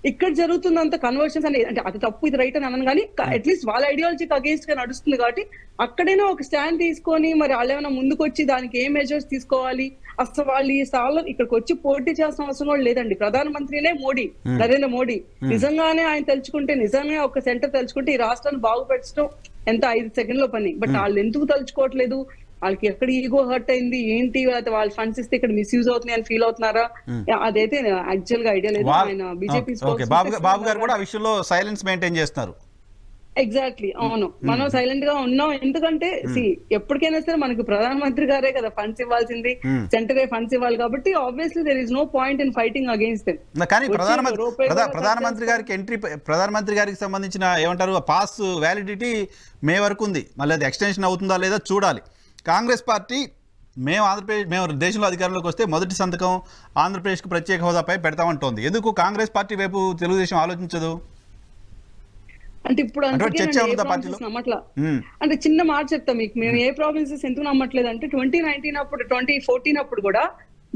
ఇక్కడ జరుగుతున్నంత కన్వర్షన్స్ అనేది అంటే అది తప్పు ఇది రైట్ అని అన్నాను, కానీ అట్లీస్ట్ వాళ్ళ ఐడియాలజీకి అగేన్స్ట్ గా నడుస్తుంది కాబట్టి అక్కడైనా ఒక స్టాండ్ తీసుకొని మరి వాళ్ళు ఏమైనా ముందుకు వచ్చి దానికి ఏ మెజర్స్ తీసుకోవాలి, అసలు వాళ్ళు ఈ స్థాయిలో ఇక్కడికి వచ్చి పోటీ చేసిన అవసరం కూడా లేదండి. ప్రధానమంత్రినే మోడీ, నరేంద్ర మోడీ. నిజంగానే ఆయన తలుచుకుంటే, నిజంగా ఒక సెంటర్ తలుచుకుంటే ఈ రాష్ట్రాన్ని బాగుపరచడం ఎంత 5 సెకండ్ల పని. బట్ వాళ్ళు ఎందుకు తలుచుకోవట్లేదు, వాళ్ళకి ఎక్కడ ఈగో హర్ట్ అయింది ఏంటి, వాళ్ళు ఫండ్స్ ఇస్తే ఇక్కడ మిస్యూజ్ అవుతున్నాయి అని ఫీల్ అవుతున్నారా, అదైతే యాక్చువల్ గా ఐడియా లేదు. ఆయన బీజేపీ బాబు గారు కూడా ఆ విషయంలో సైలెన్స్ మెయింటైన్ చేస్తున్నారు. ఎగ్జాక్ట్లీ అవును, మనం సైలెంట్ గా ఉన్నాం. ఎందుకంటే ఎప్పటికైనా సరే మనకి ప్రధానమంత్రి గారే కదా ఫండ్స్ ఇవ్వాల్సింది, సెంటరే ఫండ్స్ ఇవ్వాలి కాబట్టి obviously there is no point in fighting against them. కానీ ప్రధానమంత్రి గారికి సంబంధించిన ఏమంటారు పాస్ వ్యాలిడిటీ మే వరకు ఉంది, మళ్ళీ అది ఎక్స్టెన్షన్ అవుతుందా లేదా చూడాలి. కాంగ్రెస్ పార్టీ మేము దేశంలో అధికారంలోకి వస్తే మొదటి సంతకం ఆంధ్రప్రదేశ్కు ప్రత్యేక హోదాపై పెడతామంటోంది. ఎందుకు కాంగ్రెస్ పార్టీ వైపు తెలుగుదేశం ఆలోచించదు? అంటే ఇప్పుడు నమ్మట్లా. అంటే చిన్న మాట చెప్తాం మీకు, మేము ఏ ప్రావిన్సెస్ ఎందుకు నమ్మట్లేదు అంటే 2014 అప్పుడు కూడా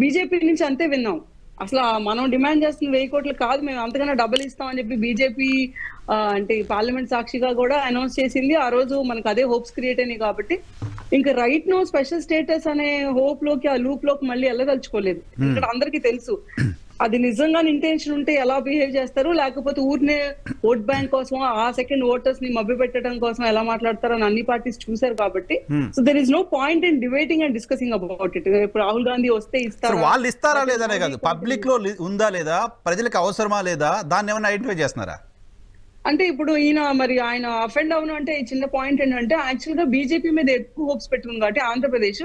బీజేపీ నుంచి అంతే విన్నాం. అసలు మనం డిమాండ్ చేస్తున్న 1000 కోట్లు కాదు, మేము అంతకన్నా డబ్బులు ఇస్తామని చెప్పి బీజేపీ అంటే పార్లమెంట్ సాక్షిగా కూడా అనౌన్స్ చేసింది. ఆ రోజు మనకు అదే హోప్స్ క్రియేట్ అయినాయి కాబట్టి ఇంకా రైట్ నో స్పెషల్ స్టేటస్ అనే హోప్ లోకి ఆ లూప్ లోకి మళ్ళీ వెళ్ళదలుచుకోలేదు. ఇక్కడ అందరికీ తెలుసు అది నిజంగా ఇంటెన్షన్ ఉంటే ఎలా బిహేవ్ చేస్తారు, లేకపోతే ఊరినే ఓట్ బ్యాంక్ కోసం ఆ సెకండ్ ఓటర్స్ ని మభ్య పెట్టడం కోసం ఎలా మాట్లాడతారు అని అన్ని పార్టీస్ చూసారు కాబట్టి so there is no point in debating and discussing about it. ఇప్పుడు రాహుల్ గాంధీ వస్తే ఇస్తారు, వాళ్ళు ఇస్తారా లేదనే కాదు, పబ్లిక్ లో ఉందా లేదా, ప్రజలకు అవసరమా లేదా, దాన్ని ఏమైనా ఐడెంటిఫై చేస్తున్నారా? అంటే ఇప్పుడు ఆయన అఫెండ్ అవును అంటే చిన్న పాయింట్ ఏంటంటే యాక్చువల్ గా బీజేపీ మీద ఎక్కువ హోప్స్ పెట్టుకుంది కాబట్టి ఆంధ్రప్రదేశ్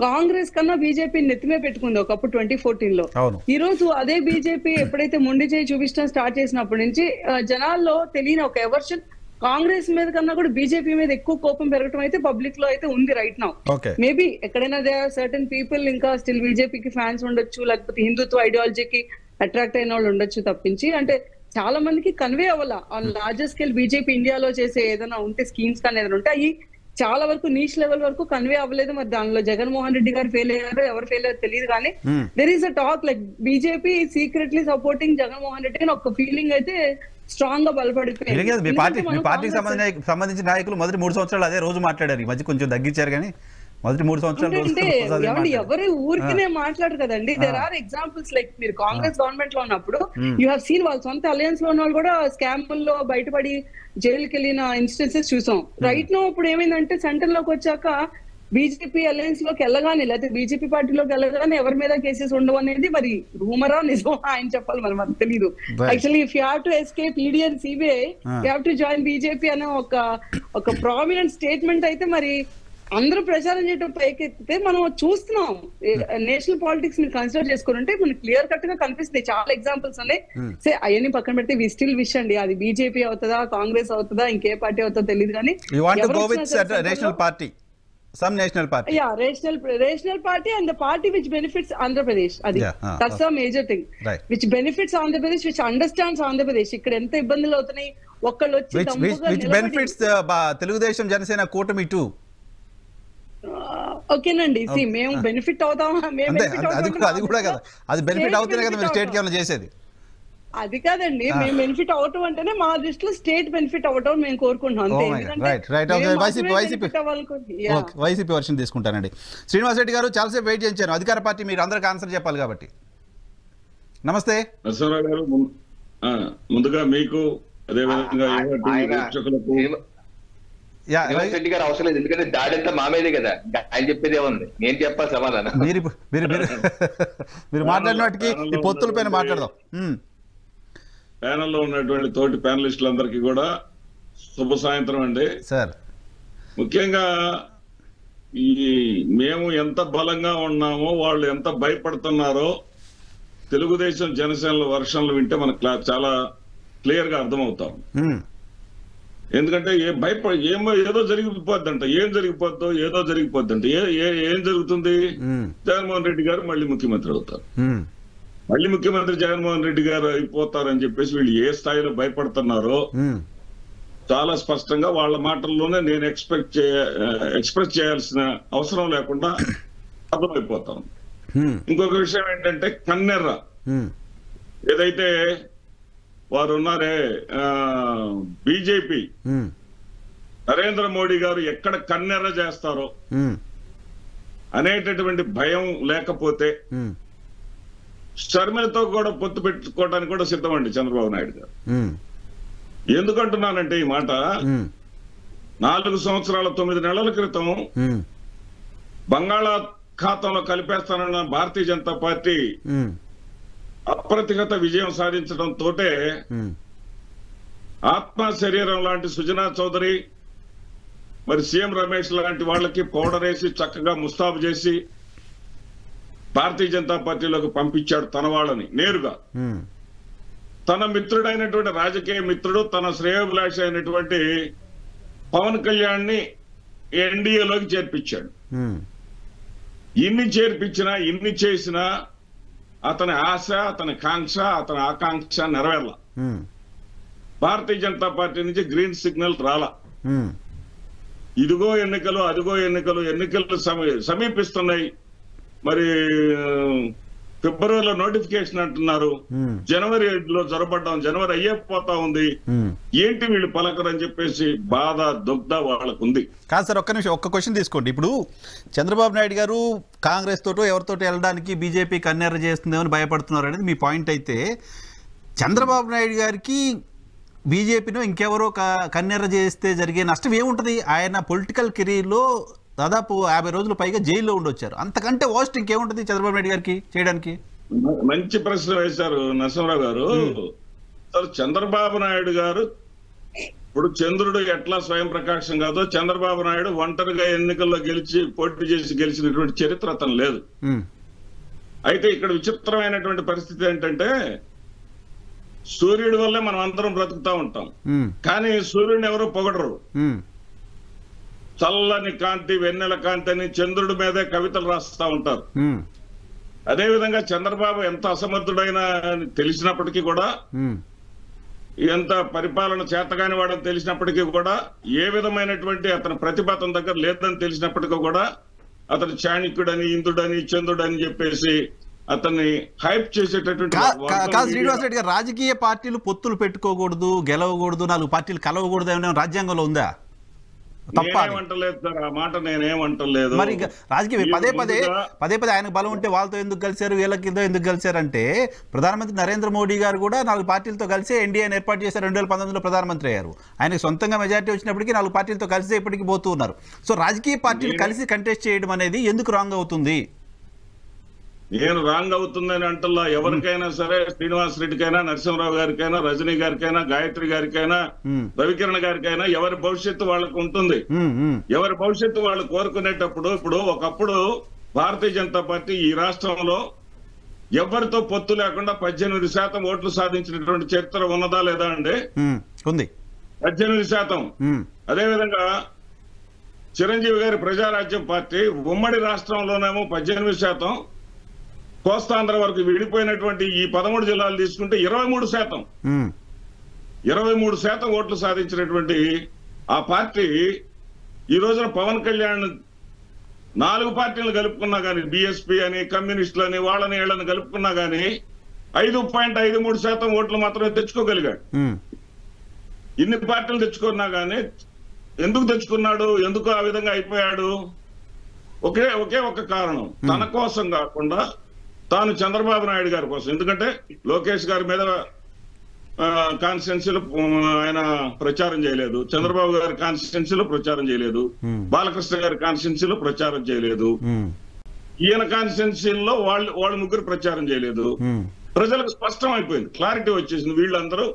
కాంగ్రెస్ కన్నా బీజేపీ నెత్తిమే పెట్టుకుంది ఒకప్పుడు 2014 లో. ఈ రోజు అదే బీజేపీ ఎప్పుడైతే మొండి చేయి చూపించడం స్టార్ట్ చేసినప్పటి నుంచి జనాల్లో తెలియని ఒక ఎవర్షన్ కాంగ్రెస్ మీద కన్నా కూడా బీజేపీ మీద ఎక్కువ కోపం పెరగడం అయితే పబ్లిక్ లో అయితే ఉంది రైట్ నౌ. మేబీ ఎక్కడైనా సర్టన్ పీపుల్ ఇంకా స్టిల్ బీజేపీకి ఫ్యాన్స్ ఉండొచ్చు, లేకపోతే హిందుత్వ ఐడియాలజీకి అట్రాక్ట్ అయిన వాళ్ళు ఉండొచ్చు తప్పించి అంటే చాలా మందికి కన్వే అవ్వాల ఆన్ లార్జర్ స్కేల్ బీజేపీ ఇండియాలో చేసే ఏదైనా ఉంటే స్కీమ్స్ కానీ ఏదైనా ఉంటే అవి చాలా వరకు నీష్ లెవెల్ వరకు కన్వే అవ్వలేదు. మరి దానిలో జగన్మోహన్ రెడ్డి గారు ఫెయిల్ అయ్యారో ఎవరు ఫెయిల్ అయ్యారో తెలియదు, కానీ there is a talk like BJP secretly supporting Jaganmohan Reddy అని ఒక ఫీలింగ్ అయితే స్ట్రాంగ్ గా బలపడిపోయింది. మీ పార్టీకి సంబంధించిన నాయకులు మొదటి 3 సంవత్సరాలు అదే రోజు మాట్లాడారు, ఈ మధ్య కొంచెం తగ్గించారు, కానీ మొదటి 3 సంవత్సరాలు ఎవరు ఊరికినే మాట్లాడరు కదండి. దేర్ ఆర్ ఎగ్జాంపుల్స్ లైక్ మీరు కాంగ్రెస్ గవర్నమెంట్ లో ఉన్నప్పుడు యూ హావ్ సీన్ వాళ్ళ సొంత అలయన్స్ లో ఉన్న వాళ్ళు కూడా స్కామ్ల్లో బయటపడి జైలుకి వెళ్ళిన ఇన్స్టెన్సెస్ చూసాం. రైట్ నో ఇప్పుడు ఏమైందంటే సెంటర్ లోకి వచ్చాక బీజేపీ అలయన్స్ లోకి వెళ్ళగానే లేకపోతే బీజేపీ పార్టీలోకి వెళ్ళగానే ఎవరి మీద కేసెస్ ఉండవు అనేది మరి రూమరా నిజం ఆయన చెప్పాలి, మరి మనకు తెలియదు. Actually if you have to escape ED and CBI you have to join BJP అనే ఒక ప్రామినెంట్ స్టేట్మెంట్ అయితే మరి అందరూ ప్రచారం చేయడం పైకెత్తితే మనం చూస్తున్నాం. నేషనల్ పాలిటిక్స్ మీరు కన్సిడర్ చేసుకుంటే మనకి క్లియర్ కట్ గా కనిపిస్తుంది. చాలా ఎగ్జాంపుల్స్ ఉన్నాయి. సే అవన్నీ పక్కన పెడితే వి స్టిల్ విష్ అండి, అది బీజేపీ అవుతుందా కాంగ్రెస్ అవుతుందా ఇంకే పార్టీ అవుతుందో తెలియదు కానీ some national party, yeah, rational party and the party which benefits Andhra Pradesh, adi that's a major thing, right, which benefits Andhra Pradesh, which understands Andhra Pradesh. ikkada enta ibbandulu avutunayi okkallu vachi dambuga which benefits Telugudesam Janasena కూటమి too. Okay నండి, see మేము benefit అవుతామా, మేము benefit అవుతామా, అది కూడా కదా, అది benefit అవుతేనే కదా మీరు స్టేట్ కి ఏమైనా చేసేది. అది కాదండి, మేము బెనిఫిట్ అవటం అంటేనే మా దృష్టిలో స్టేట్ బెనిఫిట్ అవటం మేము కోరుకుంటున్నాం అంతే. వైసీపీ వర్షన్ తీసుకుంటానండి. శ్రీనివాస్ రెడ్డి గారు చాలాసేపు వెయిట్ చేయించాను, అధికార పార్టీ మీరు అందరికి ఆన్సర్ చెప్పాలి కాబట్టి. నమస్తే నరసింహరావు గారు, ముందుగా మీకు అదేవిధంగా రెడ్డి గారు అవసరం లేదు, ఎందుకంటే దాడి అంతా మా మీదే కదా, ఆయన చెప్పేది ఏముంది, నేను చెప్పాలి సమాధానం. మీరు మాట్లాడిన వాటికి ఈ పొత్తుల పైన మాట్లాడదాం. ప్యానెల్లో ఉన్నటువంటి తోటి ప్యానలిస్టులందరికీ కూడా శుభ సాయంత్రం అండి. సార్, ముఖ్యంగా ఈ మేము ఎంత బలంగా ఉన్నామో వాళ్ళు ఎంత భయపడుతున్నారో తెలుగుదేశం జనసేనల వర్షన్లు వింటే మనకు చాలా క్లియర్ గా అర్థమవుతాం. ఎందుకంటే ఏదో జరిగిపోద్దంట, ఏం జరిగిపోద్దో ఏదో జరిగిపోద్దంట. ఏం జరుగుతుంది? జగన్మోహన్ రెడ్డి గారు మళ్ళీ ముఖ్యమంత్రి అవుతారు, మళ్ళీ ముఖ్యమంత్రి జగన్మోహన్ రెడ్డి గారు అయిపోతారని చెప్పేసి వీళ్ళు ఏ స్థాయిలో భయపడుతున్నారో చాలా స్పష్టంగా వాళ్ళ మాటల్లోనే నేను ఎక్స్ప్రెస్ చేయాల్సిన అవసరం లేకుండా అర్థమైపోతాను. ఇంకొక విషయం ఏంటంటే కన్నెర్ర ఏదైతే వారు ఉన్నారే బీజేపీ, నరేంద్ర మోడీ గారు ఎక్కడ కన్నెర్ర చేస్తారో అనేటటువంటి భయం లేకపోతే షర్మిలతో కూడా పొత్తు పెట్టుకోవడానికి కూడా సిద్ధమండి చంద్రబాబు నాయుడు గారు. ఎందుకంటున్నానంటే ఈ మాట, 4 సంవత్సరాల 9 నెలల క్రితం బంగాళాఖాతంలో కలిపేస్తానన్న భారతీయ జనతా పార్టీ అప్రతిహత విజయం సాధించడంతో ఆత్మ శరీరం లాంటి సుజనా చౌదరి, మరి సీఎం రమేష్ లాంటి వాళ్ళకి పౌడర్ వేసి చక్కగా ముస్తాబు చేసి భారతీయ జనతా పార్టీలోకి పంపించాడు తన వాళ్ళని నేరుగా. తన మిత్రుడైనటువంటి రాజకీయ మిత్రుడు, తన శ్రేయోభిలాష అయినటువంటి పవన్ కళ్యాణ్ ని ఎన్డీఏలోకి చేర్పించాడు. ఇన్ని చేర్పించినా ఇన్ని చేసినా అతని ఆశ, అతని కాంక్ష, అతని ఆకాంక్ష నెరవేరల. భారతీయ జనతా పార్టీ నుంచి గ్రీన్ సిగ్నల్ రాల. ఇదిగో ఎన్నికలు, అదిగో ఎన్నికలు, ఎన్నికలు సమీపిస్తున్నాయి. మరి ఫిబ్రవరిలో నోటిఫికేషన్ అంటున్నారు, జనవరిలో జరపడ్డాం, జనవరి అయ్యేపోతా ఉంది, ఏంటి వీళ్ళు పలకరు అని చెప్పేసి బాధ దుగ్ధ వాళ్ళకు ఉంది. కాదు సార్, ఒక్క నిమిషం, ఒక్క క్వశ్చన్ తీసుకోండి. ఇప్పుడు చంద్రబాబు నాయుడు గారు కాంగ్రెస్ తోటో ఎవరితోటో వెళ్ళడానికి బీజేపీ కన్నెర్ర చేస్తుందేమని భయపడుతున్నారు అనేది మీ పాయింట్ అయితే, చంద్రబాబు నాయుడు గారికి బీజేపీనో ఇంకెవరో కన్నెర్ర చేస్తే జరిగే నష్టం ఏముంటుంది? ఆయన పొలిటికల్ కెరీర్లో దాదాపు 50 రోజులు పైగా జైల్లో ఉండొచ్చారు, అంతకంటే వాస్ట్ ఇంకేముంటుంది చంద్రబాబు నాయుడు గారికి చేయడానికి? మంచి ప్రశ్న వేశారు నరసింహరావు గారు. చంద్రబాబు నాయుడు గారు ఇప్పుడు చంద్రుడు ఎట్లా స్వయం ప్రకాశం కాదో, చంద్రబాబు నాయుడు ఒంటరిగా ఎన్నికల్లో పోటీ చేసి గెలిచినటువంటి చరిత్ర అతను లేదు. అయితే ఇక్కడ విచిత్రమైనటువంటి పరిస్థితి ఏంటంటే, సూర్యుడి వల్లే మనం అందరం బ్రతుకుతా ఉంటాం, కానీ సూర్యుడిని ఎవరు పొగడరు. చల్లని కాంతి, వెన్నెల కాంతి అని చంద్రుడి మీదే కవితలు రాస్తా ఉంటారు. అదేవిధంగా చంద్రబాబు ఎంత అసమర్థుడైనా తెలిసినప్పటికీ కూడా, ఎంత పరిపాలన చేతగాని వాడని తెలిసినప్పటికీ కూడా, ఏ విధమైనటువంటి అతని ప్రతిభ అతని దగ్గర లేదని తెలిసినప్పటికీ కూడా, అతను చాణక్యుడని, ఇంద్రుడని, చంద్రుడని చెప్పేసి అతన్ని హైప్ చేసేటటువంటి. శ్రీనివాస్ రెడ్డి గారు, రాజకీయ పార్టీలు పొత్తులు పెట్టుకోకూడదు, గెలవకూడదు, 4 పార్టీలు కలవకూడదు ఏమైనా రాజ్యాంగంలో ఉందా? తప్ప నేనేమంటలేదు సార్, ఆ మాట నేనేమంటలేదు. మరి రాజకీయ పదే పదే ఆయనకు బలం ఉంటే వాళ్ళతో ఎందుకు కలిశారు, వీళ్ళకి ఎందుకు కలిశారంటే ప్రధానమంత్రి నరేంద్ర మోడీ గారు కూడా 4 పార్టీలతో కలిసి ఎన్డీఏని ఏర్పాటు చేశారు. 2019లో ప్రధానమంత్రి అయ్యారు. ఆయనకు సొంతంగా మెజారిటీ వచ్చినప్పటికీ 4 పార్టీలతో కలిసి ఇప్పటికీ పోతూ ఉన్నారు. సో రాజకీయ పార్టీలు కలిసి కంటెస్ట్ చేయడం అనేది ఎందుకు రాంగ్ అవుతుంది? నేను రాంగ్ అవుతుందని అంటల్లా. ఎవరికైనా సరే, శ్రీనివాస్ రెడ్డికైనా, నరసింహరావు గారికైనా, రజనీ గారికైనా, గాయత్రి గారికైనా, రవికిరణ్ గారికైనా ఎవరి భవిష్యత్తు వాళ్ళకు ఉంటుంది. ఎవరి భవిష్యత్తు వాళ్ళు కోరుకునేటప్పుడు, ఇప్పుడు ఒకప్పుడు భారతీయ జనతా పార్టీ ఈ రాష్ట్రంలో ఎవరితో పొత్తు లేకుండా 18% ఓట్లు సాధించినటువంటి చరిత్ర ఉన్నదా లేదా అండి? ఉంది, 18%. అదేవిధంగా చిరంజీవి గారి ప్రజారాజ్యం పార్టీ ఉమ్మడి రాష్ట్రంలోనేమో 18%, కోస్తాంధ్ర వరకు విడిపోయినటువంటి ఈ 13 జిల్లాలు తీసుకుంటే 23%. 23% ఓట్లు సాధించినటువంటి ఆ పార్టీ ఈ రోజున పవన్ కళ్యాణ్ 4 పార్టీలు కలుపుకున్నా గానీ, బిఎస్పీ అని, కమ్యూనిస్టులు అని, వాళ్ళని వీళ్ళని కలుపుకున్నా గానీ 5.53% ఓట్లు మాత్రమే తెచ్చుకోగలిగాడు. ఇన్ని పార్టీలు తెచ్చుకున్నా గానీ ఎందుకు తెచ్చుకున్నాడు, ఎందుకు ఆ విధంగా అయిపోయాడు? ఒకే ఒక కారణం, తన కోసం కాకుండా తాను చంద్రబాబు నాయుడు గారి కోసం. ఎందుకంటే లోకేష్ గారి మీద కాన్స్టిట్యున్సీలో ఆయన ప్రచారం చేయలేదు, చంద్రబాబు గారి కాన్స్టిట్యున్సీలో ప్రచారం చేయలేదు, బాలకృష్ణ గారి కాన్స్టిట్యున్సీలో ప్రచారం చేయలేదు, ఈయన కాన్స్టిట్యున్సీలో వాళ్ళు ముగ్గురు ప్రచారం చేయలేదు. ప్రజలకు స్పష్టం అయిపోయింది, క్లారిటీ వచ్చేసింది. వీళ్ళందరూ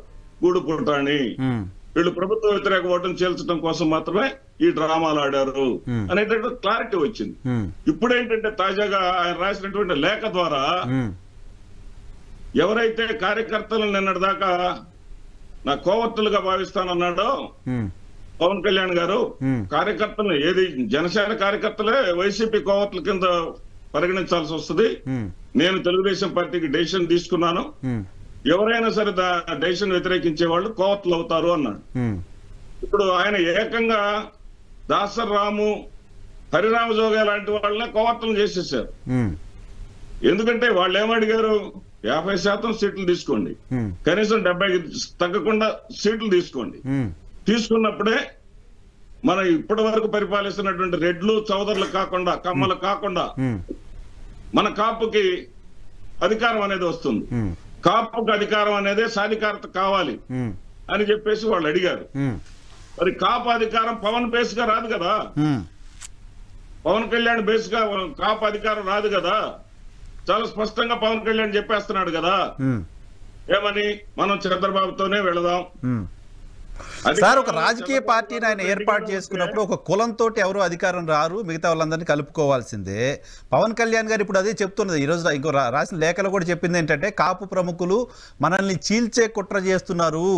గూడు పుట్టాని, వీళ్ళు ప్రభుత్వ వ్యతిరేక ఓటును చేల్చడం కోసం మాత్రమే ఈ డ్రామాలు ఆడారు అనేటటువంటి క్లారిటీ వచ్చింది. ఇప్పుడు ఏంటంటే తాజాగా ఆయన రాసినటువంటి లేఖ ద్వారా ఎవరైతే కార్యకర్తలు నిన్నటిదాకా నా కోవర్తులుగా భావిస్తానన్నాడో పవన్ కళ్యాణ్ గారు, కార్యకర్తలు ఏది జనసేన కార్యకర్తలే వైసీపీ కోవర్తుల కింద పరిగణించాల్సి వస్తుంది. నేను తెలుగుదేశం పార్టీకి డెసిషన్ తీసుకున్నాను, ఎవరైనా సరే డెసిషన్ వ్యతిరేకించే వాళ్ళు కోవర్తులు అవుతారు అన్నాడు. ఇప్పుడు ఆయన ఏకంగా దాసర్ రాము, హరిరామ జోగా లాంటి వాళ్ళనే కోవర్తులు చేసేసారు. ఎందుకంటే వాళ్ళు ఏమడిగారు, 50% సీట్లు తీసుకోండి, కనీసం 70కి తగ్గకుండా సీట్లు తీసుకోండి. తీసుకున్నప్పుడే మన ఇప్పటి వరకు పరిపాలిస్తున్నటువంటి రెడ్లు చౌదరులు కాకుండా, కమ్మలు కాకుండా మన కాపుకి అధికారం అనేది వస్తుంది. కాపుకి అధికారం అనేది సాధికారత కావాలి అని చెప్పేసి వాళ్ళు అడిగారు. మరి కాపు అధికారం పవన్ బేస్ గా రాదు కదా, పవన్ కళ్యాణ్ బేస్ గా కాపు అధికారం రాదు కదా. చాలా స్పష్టంగా పవన్ కళ్యాణ్ చెప్పేస్తున్నాడు కదా, ఏమని, మనం చంద్రబాబుతోనే వెళదాం. సార్, ఒక రాజకీయ పార్టీని ఆయన ఏర్పాటు చేసుకున్నప్పుడు ఒక కులంతో ఎవరు అధికారం రారు, మిగతా వాళ్ళందరినీ కలుపుకోవాల్సిందే. పవన్ కళ్యాణ్ గారు ఇప్పుడు అదే చెప్తున్నది. ఈరోజు ఇంకో రాసిన లేఖలో కూడా చెప్పింది ఏంటంటే, కాపు ప్రముఖులు మనల్ని చీల్చే కుట్ర చేస్తున్నారు,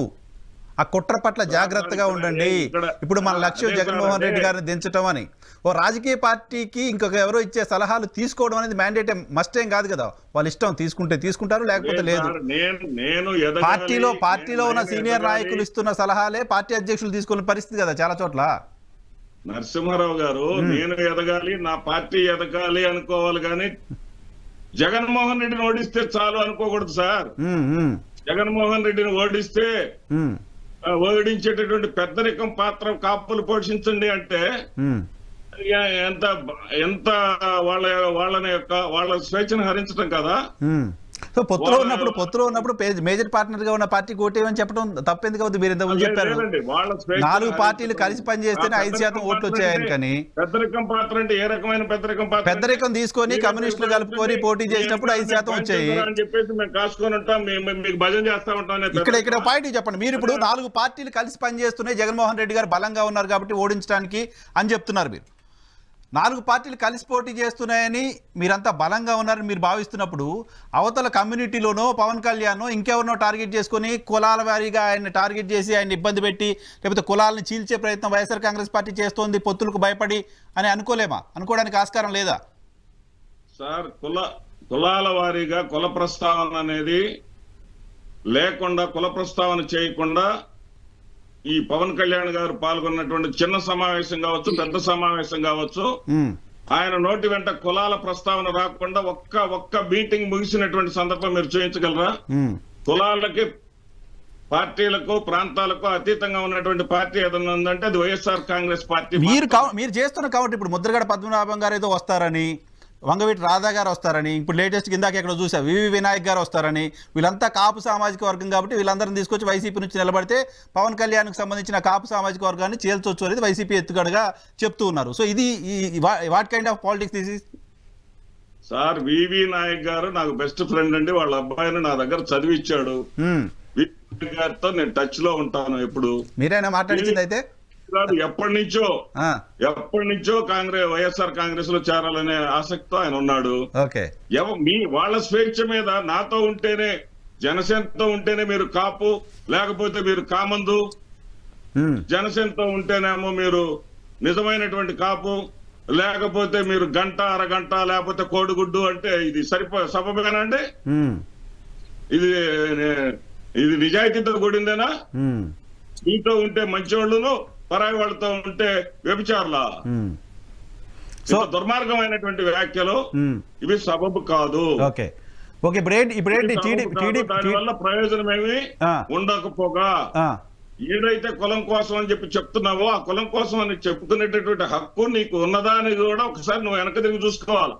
ఆ కుట్ర పట్ల జాగ్రత్తగా ఉండండి. ఇప్పుడు మన లక్ష్యం జగన్మోహన్ రెడ్డి గారిని దించడం అని. ఓ రాజకీయ పార్టీకి ఇంకొక ఎవరో ఇచ్చే సలహాలు తీసుకోవడం అనేది మ్యాండేట్ మస్ట్ ఏం కాదు కదా. వాళ్ళ ఇష్టం, తీసుకుంటే తీసుకుంటారు, లేకపోతే లేదు. పార్టీలో ఉన్న సీనియర్ నాయకులు ఇస్తున్న సలహాలే పార్టీ అధ్యక్షులు తీసుకున్న పరిస్థితి కదా చాలా చోట్ల. నరసింహారావు గారు, నేను ఎదగాలి, నా పార్టీ ఎదగాలి అనుకోవాలి కానీ జగన్మోహన్ రెడ్డిని ఓడిస్తే చాలు అనుకోకూడదు సార్. జగన్మోహన్ రెడ్డిని ఓడిస్తే ఓడించేటటువంటి పెద్దరికం పాత్ర కాపులు పోషించండి అంటే ఎంత వాళ్ళ స్వేచ్ఛను హరించడం కదా. సో పొత్తులో ఉన్నప్పుడు మేజర్ పార్ట్నర్ గా ఉన్న పార్టీకి ఓటేమని చెప్పడం తప్పెందుకు అవుతుంది? మీరు ఇంతకుముందు చెప్పారు 4 పార్టీలు కలిసి పనిచేస్తేనే 5% ఓట్లు వచ్చాయని. కానీ పెద్దరికం పాత్ర అంటే ఏ రకమైన పెద్దరికం తీసుకొని కమ్యూనిస్టులు కలుపుకొని పోటీ చేసినప్పుడు 5% వచ్చాయి అని చెప్పేసి మేము కాసుకొని ఉంటాం, మీకు భజన చేస్తా ఉంటాం. ఇక్కడ పాయింట్ చెప్పండి. మీరు ఇప్పుడు 4 పార్టీలు కలిసి పనిచేస్తున్నాయి, జగన్మోహన్ రెడ్డి గారు బలంగా ఉన్నారు కాబట్టి ఓడించడానికి అని చెప్తున్నారు. మీరు 4 పార్టీలు కలిసి పోటీ చేస్తున్నాయని, మీరంతా బలంగా ఉన్నారని మీరు భావిస్తున్నప్పుడు, అవతల కమ్యూనిటీలోనో పవన్ కళ్యాణ్ ఇంకెవరినో టార్గెట్ చేసుకుని కులాల వారీగా ఆయన టార్గెట్ చేసి ఆయన ఇబ్బంది పెట్టి, లేకపోతే కులాలను చీల్చే ప్రయత్నం వైఎస్ఆర్ కాంగ్రెస్ పార్టీ చేస్తోంది పొత్తులకు భయపడి అని అనుకోవడానికి ఆస్కారం లేదా సార్? కులాల వారీగా కుల ప్రస్తావన అనేది లేకుండా, కుల ప్రస్తావన చేయకుండా ఈ పవన్ కళ్యాణ్ గారు పాల్గొన్నటువంటి చిన్న సమావేశం కావచ్చు, పెద్ద సమావేశం కావచ్చు, ఆయన నోటి వెంట కులాల ప్రస్తావన రాకుండా ఒక్క మీటింగ్ ముగిసినటువంటి సందర్భం మీరు చూపించగలరా? కులాలకి పార్టీలకు ప్రాంతాలకు అతీతంగా ఉన్నటువంటి పార్టీ ఏదైనా ఉందంటే అది వైఎస్ఆర్ కాంగ్రెస్ పార్టీ. మీరు చేస్తున్న కాబట్టి ఇప్పుడు ముద్రగడ పద్మనాభం గారు ఏదో వస్తారని, వంగవీటి రాధా గారు వస్తారని, ఇప్పుడు లేటెస్ట్ కిందాక ఎక్కడ చూసా వివి వినాయక్ గారు వస్తారని, వీళ్ళంతా కాపు సామాజిక వర్గం కాబట్టి వీళ్ళందరిని తీసుకొచ్చి వైసీపీ నుంచి నిలబడితే పవన్ కళ్యాణ్కి సంబంధించిన కాపు సామాజిక వర్గాన్ని చేల్చొచ్చు అనేది వైసీపీ ఎత్తుగడగా చెప్తూ ఉన్నారు. సో ఇది what kind of politics this is? Sir V V Nayak గారు నాకు బెస్ట్ ఫ్రెండ్ అండి. వాళ్ళ అబ్బాయిని నా దగ్గర చదివిచ్చాడు. వివి గారితో నేను టచ్ లో ఉంటాను ఎప్పుడు. మీరైనా మాట్లాడించింది అయితే? ఎప్పటి నుంచో వైఎస్ఆర్ కాంగ్రెస్ లో చేరాలనే ఆసక్తితో ఆయన ఉన్నాడు. వాళ్ళ స్వేచ్ఛ మీద నాతో ఉంటేనే, జనసేనతో ఉంటేనే మీరు కాపు, లేకపోతే మీరు కామందు, జనసేనతో ఉంటేనేమో మీరు నిజమైనటువంటి కాపు, లేకపోతే మీరు గంట అరగంట లేకపోతే కోడిగుడ్డు అంటే ఇది సబబేనా అండి? ఇది నిజాయితీతో కూడిందేనా? మీతో ఉంటే మంచివాళ్ళును, పరాయి వాళ్ళతో ఉంటే వ్యభిచారులా? దుర్మార్గమైనటువంటి వ్యాఖ్యలు ఇవి సబబు కాదు. దానివల్ల ప్రయోజనం ఏమి ఉండకపోగా ఏదైతే కులం కోసం అని చెప్తున్నావో ఆ కులం కోసం అని చెప్పుకునేటటువంటి హక్కు నీకు ఉన్నదా అని కూడా ఒకసారి నువ్వు వెనక తిరిగి చూసుకోవాలి.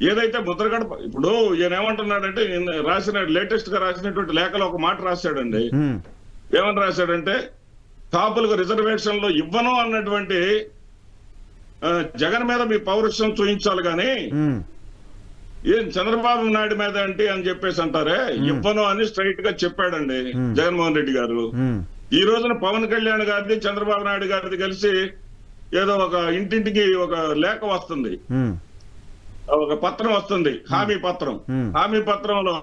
ఏదైతే ముద్రగడ ఇప్పుడు ఈయన ఏమంటున్నాడంటే, లేటెస్ట్ గా రాసినటువంటి లేఖలో ఒక మాట రాశాడండి. ఏమని రాశాడంటే, కాపులకు రిజర్వేషన్లు ఇవ్వను అన్నటువంటి జగన్ మీద మీ పౌరుషం చూపించాలి గాని ఏం చంద్రబాబు నాయుడు మీద అంటే అని చెప్పేసి అంటారే, ఇవ్వను అని స్ట్రైట్ గా చెప్పాడండి జగన్మోహన్ రెడ్డి గారు. ఈ రోజున పవన్ కళ్యాణ్ గారిది చంద్రబాబు నాయుడు గారిది కలిసి ఏదో ఒక ఇంటింటికి ఒక లేఖ వస్తుంది, ఒక పత్రం వస్తుంది, హామీ పత్రం. హామీ పత్రంలో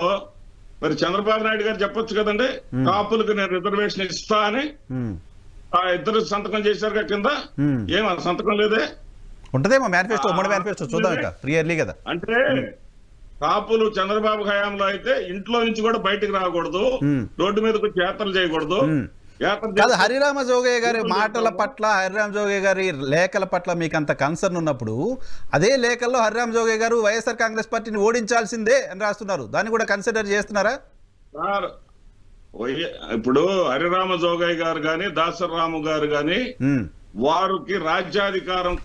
మరి చంద్రబాబు నాయుడు గారు చెప్పొచ్చు కదండి, కాపులకు నేను రిజర్వేషన్ ఇస్తా అని. ఆ ఇద్దరు సంతకం చేశారు కింద. ఏం సంతకం లేదే? ఉంటదేమో మేనిఫెస్టో, ఉమ్మడి మేనిఫెస్టో చూద్దాం ఇక క్లియర్లీ కదా. అంటే కాపులు చంద్రబాబు హయాంలో అయితే ఇంట్లో నుంచి కూడా బయటకు రాకూడదు, రోడ్డు మీదకి వచ్చి యాత్రలు చేయకూడదు. హరిరామ జోగయ్య గారి మాటల పట్ల, హరిరామ జోగయ్య గారి లేఖల పట్ల మీకు అంత కన్సర్న్ ఉన్నప్పుడు అదే లేఖల్లో హరిరామ జోగయ్య గారు వైఎస్ఆర్ కాంగ్రెస్ పార్టీని ఓడించాల్సిందే అని రాస్తున్నారు. దాన్ని కూడా కన్సిడర్ చేస్తున్నారా? ఇప్పుడు హరిరామ జోగయ్య గారు గాని దాసరాము గారు గాని వారికి రాజ్యాధికారం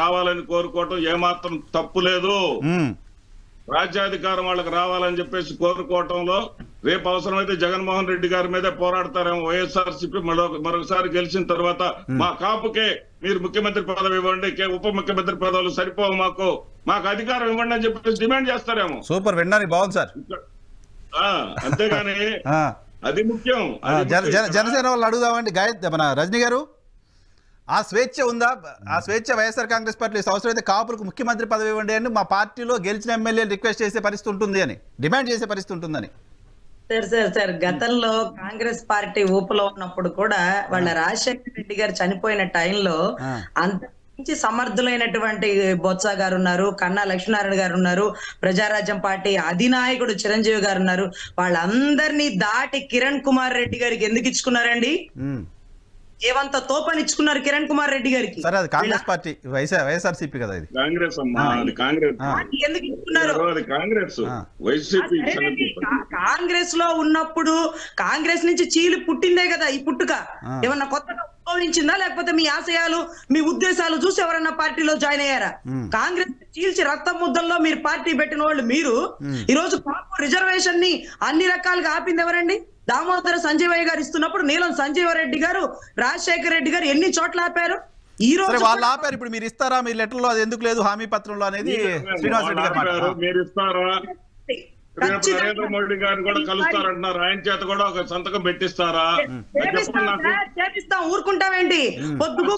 రావాలని కోరుకోవటం ఏమాత్రం తప్పు లేదు. రాజ్యాధికారం వాళ్ళకి రావాలని చెప్పేసి కోరుకోవటంలో రేపు అవసరమైతే జగన్మోహన్ రెడ్డి గారి మీదే పోరాడతారేమో వైఎస్ఆర్సీపీ మరొకసారి గెలిచిన తర్వాత. మా కాపుకే మీరు ముఖ్యమంత్రి పదవి ఇవ్వండి, ఉప ముఖ్యమంత్రి పదవులు సరిపోవు, మాకు అధికారం ఇవ్వండి అని చెప్పేసి డిమాండ్ చేస్తారేమో. సూపర్, విన్నాను, బాగుంది సార్. అంతేగాని అది ముఖ్యం. జనసేన వాళ్ళు అడుగుదామండి, మన రజనీ గారు, ఆ స్వేచ్ఛ ఉందా? ఆ స్వేచ్ఛ వైఎస్ఆర్ కాంగ్రెస్ పార్టీ అవసరమైతే కాపులకు ముఖ్యమంత్రి పదవి ఇవ్వండి అని మా పార్టీలో గెలిచిన ఎమ్మెల్యేలు రిక్వెస్ట్ చేసే పరిస్థితి ఉంటుంది అని, డిమాండ్ చేసే పరిస్థితి ఉంటుందని. సార్ గతంలో కాంగ్రెస్ పార్టీ ఊపులో ఉన్నప్పుడు కూడా వాళ్ళ రాజశేఖర రెడ్డి గారు చనిపోయిన టైంలో అంత నుంచి సమర్థులైనటువంటి బొత్స గారు ఉన్నారు, కన్నా లక్ష్మీనారాయణ గారు ఉన్నారు, ప్రజారాజ్యం పార్టీ అధినాయకుడు చిరంజీవి గారు ఉన్నారు. వాళ్ళందరినీ దాటి కిరణ్ కుమార్ రెడ్డి గారికి ఎందుకు ఇచ్చుకున్నారండి? ఏవంత తోపనిచ్చుకున్నారు కిరణ్ కుమార్ రెడ్డి గారికి? సరే, అది కాంగ్రెస్ పార్టీ, వైఎస్ఆర్సీపీ కదా, ఇది కాంగ్రెస్. ఎందుకు ఇచ్చుకున్నారు? కాంగ్రెస్ లో ఉన్నప్పుడు కాంగ్రెస్ నుంచి చీలి పుట్టిందే కదా ఈ పుట్టుక. ఏమన్నా కొత్తగా ఉద్భవించిందా? లేకపోతే మీ ఆశయాలు, మీ ఉద్దేశాలు చూసి ఎవరన్నా పార్టీలో జాయిన్ అయ్యారా? కాంగ్రెస్ చీల్చి రక్తం ముద్దల్లో మీరు పార్టీ పెట్టిన వాళ్ళు మీరు ఈ రోజు కాపు రిజర్వేషన్ ని అన్ని రకాలుగా ఆపింది ఎవరండి? దామోదర సంజీవయ్య గారు ఇస్తున్నప్పుడు నీలం సంజీవరెడ్డి గారు, రాజశేఖర రెడ్డి గారు ఎన్ని చోట్ల ఆపారు? ఈ రోజు వాళ్ళు ఆపారు. ఇప్పుడు మీరు ఇస్తారా? మీ లెటర్లో అది ఎందుకు లేదు హామీ పత్రంలో అనేది శ్రీనివాస్ రెడ్డి గారు మీరు ఇస్తారా? నరేంద్ర మోడీ గారిని కూడా కలుస్తారంటున్నారు, ఆయన చేత కూడా ఒక సంతకం పెట్టిస్తారా? చేపిస్తాం, ఊరుకుంటామేంటి? పొద్దుకు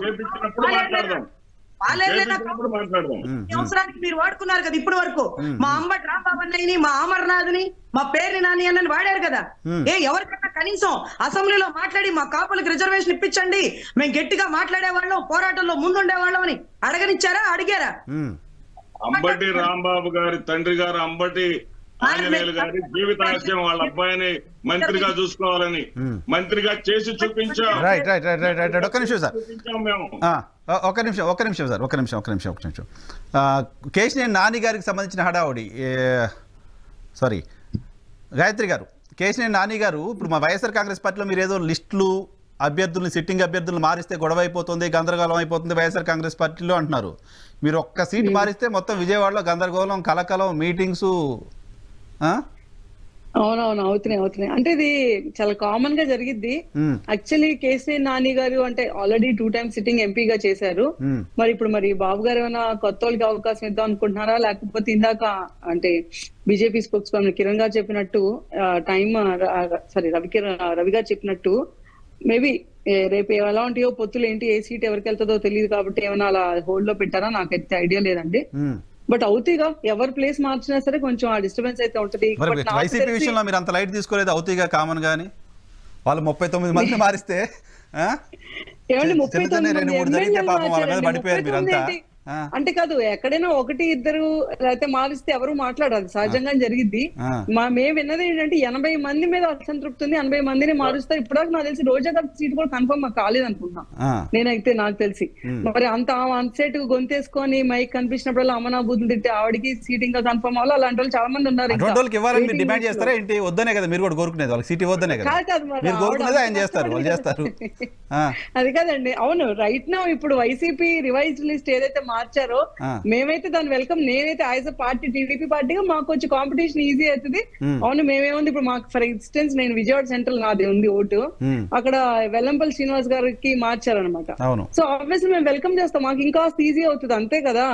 అవసరానికి మీరు వాడుకున్నారు కదా ఇప్పటి వరకు. మా అంబటి రాంబాబు అన్నయ్యని, మా అమర్నాథ్ని, మా పేరుని నాని అన్నని వాడారు కదా. ఎవరికన్నా కనీసం అసెంబ్లీలో మాట్లాడి మా కాపులకు రిజర్వేషన్ ఇప్పించండి, మేము గట్టిగా మాట్లాడేవాళ్ళం, పోరాటంలో ముందుండేవాళ్ళం అని అడగనిచ్చారా? అడిగారా? అంబటి రాంబాబు గారి తండ్రి గారు అంబటి ఆంజనేయులు గారి జీవితాశయం వాళ్ళ అబ్బాయిని మంత్రిగా చూసుకోవాలని మంత్రిగా చేసి చూపించాం. ఒక్క నిమిషం. కేశినేని నాని గారికి సంబంధించిన హడావుడి, సారీ గాయత్రి గారు, కేశినేని నాని గారు, ఇప్పుడు మా వైఎస్ఆర్ కాంగ్రెస్ పార్టీలో మీరు ఏదో లిస్టులు అభ్యర్థులను, సిట్టింగ్ అభ్యర్థులను మారిస్తే గొడవ అయిపోతుంది, గందరగోళం అయిపోతుంది వైఎస్ఆర్ కాంగ్రెస్ పార్టీలో అంటున్నారు. మీరు ఒక్క సీట్ మారిస్తే మొత్తం విజయవాడలో గందరగోళం, కలకలం, మీటింగ్స్. అవునవును, అవుతున్నాయి. అంటే ఇది చాలా కామన్ గా జరిగిద్ది. యాక్చువల్లీ కేసీఆర్ నాని గారు అంటే ఆల్రెడీ 2 times సిట్టింగ్ ఎంపీగా చేశారు. మరి ఇప్పుడు బాబు గారు ఏమైనా కొత్త వాళ్ళకి అవకాశం ఇద్దాం అనుకుంటున్నారా, లేకపోతే ఇందాక అంటే బీజేపీ స్పోక్స్ పర్సన్ కిరణ్ గారు చెప్పినట్టు రవి గారు చెప్పినట్టు మేబీ రేపు ఎలాంటివో పొత్తులు ఏంటి, ఏ సీట్ ఎవరికి వెళ్తుందో తెలియదు కాబట్టి ఏమైనా అలా హోల్డ్ లో పెట్టారా నాకైతే ఐడియా లేదండి. బట్ అవుతాయిగా, ఎవరు ప్లేస్ మార్చినా సరే కొంచెం ఆ డిస్టర్బెన్స్ అయితే ఉంటది. వైసీపీ విషయంలో మీరు అంత లైట్ తీసుకోలేదు, అవుతాయిగా కామన్ గాని. వాళ్ళు 39 మంది మారిస్తే ఏమండి 39 పడిపోయారు మీరంతా. అంటే కాదు, ఎక్కడైనా 1-2 అయితే మారిస్తే ఎవరు మాట్లాడాలి, సహజంగా జరిగిద్ది. మేము విన్నది ఏంటంటే 80 మంది మీద అసంతృప్తి ఉంది, 80 మందిని మారుస్తారు. ఇప్పటిదాకా నాకు తెలిసి రోజా గారి సీట్ కూడా కన్ఫర్మ్ కాలేదు అనుకుంటున్నా నేనైతే, నాకు తెలిసి. మరి అంత అన్సెట్ గొంతేసుకొని మైక్ కనిపించినప్పుడు అమ్మనా బూతులు తిట్టి ఆవిడకి సీట్ ఇంకా కన్ఫర్మ్ అవ్వాలి. అలాంటి వాళ్ళు చాలా మంది ఉన్నారు. డిమాండ్ చేస్తారా ఏంటి? వద్దనే కదా మీరు కూడా కోరుకునేది, వాళ్ళకి సీట్ ఇవ్వద్దనే కదా మీరు కోరుకునేది. ఆయన చేస్తారు, వాళ్ళు చేస్తారు. అది కాదండి. అవును, రైట్ నౌ ఇప్పుడు వైసీపీ రివైజ్డ్ లిస్ట్ ఏదైతే మార్చారో మేమైతే దాన్ని వెల్కమ్. నేనైతే యాజ్ అ పార్టీ, టీడీపీ పార్టీగా మాకు వచ్చి కాంపిటీషన్ ఈజీ అవుతుంది. అవును, మేమేముంది ఇప్పుడు మాకు ఫర్ ఇన్స్టెన్స్ నేను విజయవాడ సెంట్రల్ నాది ఉంది ఓటు, అక్కడ వెల్లంపల్లి శ్రీనివాస్ గారికి మార్చారనమాట. సో ఆబ్వియస్లీ మేము వెల్కమ్ చేస్తాం, మాకు ఇంకా ఈజీ అవుతుంది, అంతే కదా.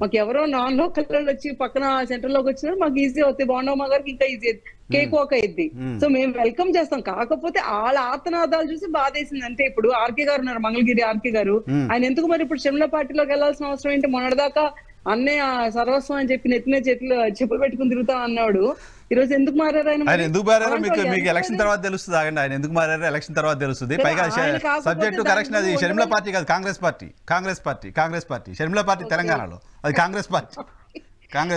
మాకు ఎవరో నాన్ లోకల్ వచ్చి పక్కన సెంట్రల్ లోకి వచ్చినా మాకు ఈజీ అవుతుంది, బాండమ్మ గారికి ఇంకా ఈజీ అవుతుంది, కేక్ వాక్ అయింది. సో మేము వెల్కమ్ చేస్తాం. కాకపోతే వాళ్ళ ఆతనాదాలు చూసి బాధేసింది అంతే. ఇప్పుడు ఆర్కే గారు ఉన్నారు, మంగళగిరి ఆర్కే గారు, ఆయన ఎందుకు మరి ఇప్పుడు షర్మిల పార్టీలోకి వెళ్లాల్సిన అవసరం ఏంటి? మొన్నటిదాకా అన్నయ్య సర్వస్వం అని చెప్పి నెత్తినే చెప్పులు పెట్టుకుని తిరుగుతా అన్నాడు. ఈ రోజు ఎందుకు మారారు ఆయన? ఎందుకు మారారో మీకు ఎలక్షన్ తర్వాత తెలుస్తుంది. ఆగండి, ఆయన ఎందుకు మారారో ఎలక్షన్ తర్వాత తెలుస్తుంది. పైగా సబ్జెక్టు కరెక్షన్, అది షర్మిల పార్టీ కాదు, కాంగ్రెస్ పార్టీ. షర్మిల పార్టీ తెలంగాణలో, అది కాంగ్రెస్ పార్టీ.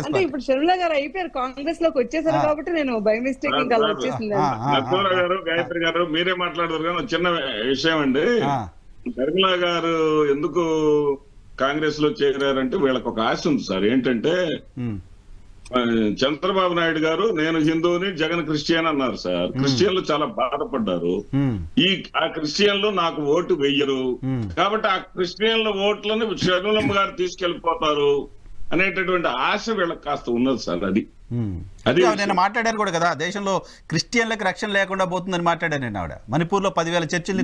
అంటే ఇప్పుడు షర్మిల గారు అయిపోయారు, కాంగ్రెస్ లోకి వచ్చేసారు కాబట్టి నేను బై మిస్టేక్ ఇంకా అలా వచ్చేసింది. గారు, గాయత్రి గారు మీరే మాట్లాడతారు కానీ చిన్న విషయం అండి. షర్మిల గారు ఎందుకు కాంగ్రెస్ లో చేరారంటే వీళ్ళకి ఒక ఆశ ఉంది సార్. ఏంటంటే చంద్రబాబు నాయుడు గారు నేను హిందువుని, జగన్ క్రిస్టియన్ అన్నారు సార్. క్రిస్టియన్లు చాలా బాధపడ్డారు. ఆ క్రిస్టియన్లు నాకు ఓటు వెయ్యరు కాబట్టి ఆ క్రిస్టియన్ల ఓట్లను షర్మిలమ్మ గారు తీసుకెళ్లిపోతారు అనేటటువంటి ఆశ వీళ్ళకి కాస్త ఉన్నది సార్. అది నేను మాట్లాడాను కూడా కదా, దేశంలో క్రిస్టియన్లకు రక్షణ లేకుండా పోతుందని మాట్లాడాను నేను. ఆవిడ మణిపూర్ లో 10,000 చర్చిల్ని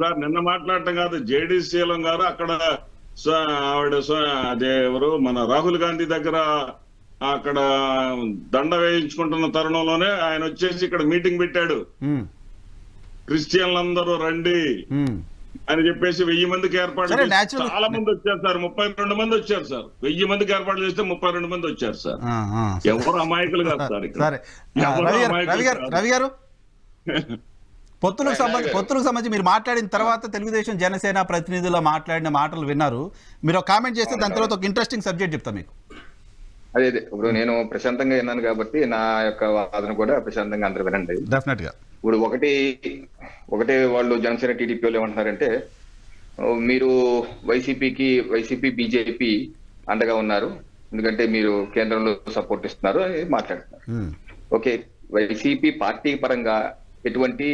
సార్ నిన్న మాట్లాడటం కాదు. జేడీ శీలం గారు అక్కడ ఆవిడ అదే ఎవరు మన రాహుల్ గాంధీ దగ్గర అక్కడ దండ వేయించుకుంటున్న తరుణంలోనే ఆయన వచ్చేసి ఇక్కడ మీటింగ్ పెట్టాడు. క్రిస్టియన్లందరూ రండి అని చెప్పేసి 1000 మందికి ఏర్పాటు చాలా మంది వచ్చారు సార్. 32 మంది వచ్చారు సార్. 1000 మందికి ఏర్పాటు చేస్తే 32 మంది వచ్చారు సార్. ఎవరు అమాయకులు కాదు సార్. రవి గారు, పొత్తులకు సంబంధించి మీరు మాట్లాడిన తర్వాత తెలుగుదేశం జనసేన ప్రతినిధులు మాట్లాడిన మాటలు విన్నారు. మీరు ఒక కామెంట్ చేస్తే దాని తర్వాత ఒక ఇంట్రెస్టింగ్ సబ్జెక్ట్ చెప్తా మీకు. అదే ఇప్పుడు నేను ప్రశాంతంగా విన్నాను కాబట్టి నా యొక్క వాదన కూడా ప్రశాంతంగా అందరూ వినండి. డెఫినెట్ గా ఇప్పుడు ఒకటే వాళ్ళు జనసేన టీడీపీ వాళ్ళు ఏమంటున్నారంటే మీరు వైసీపీ బీజేపీ అండగా ఉన్నారు, ఎందుకంటే మీరు కేంద్రంలో సపోర్ట్ ఇస్తున్నారు అని మాట్లాడుతున్నారు. ఓకే, వైసీపీ పార్టీ పరంగా ఎటువంటి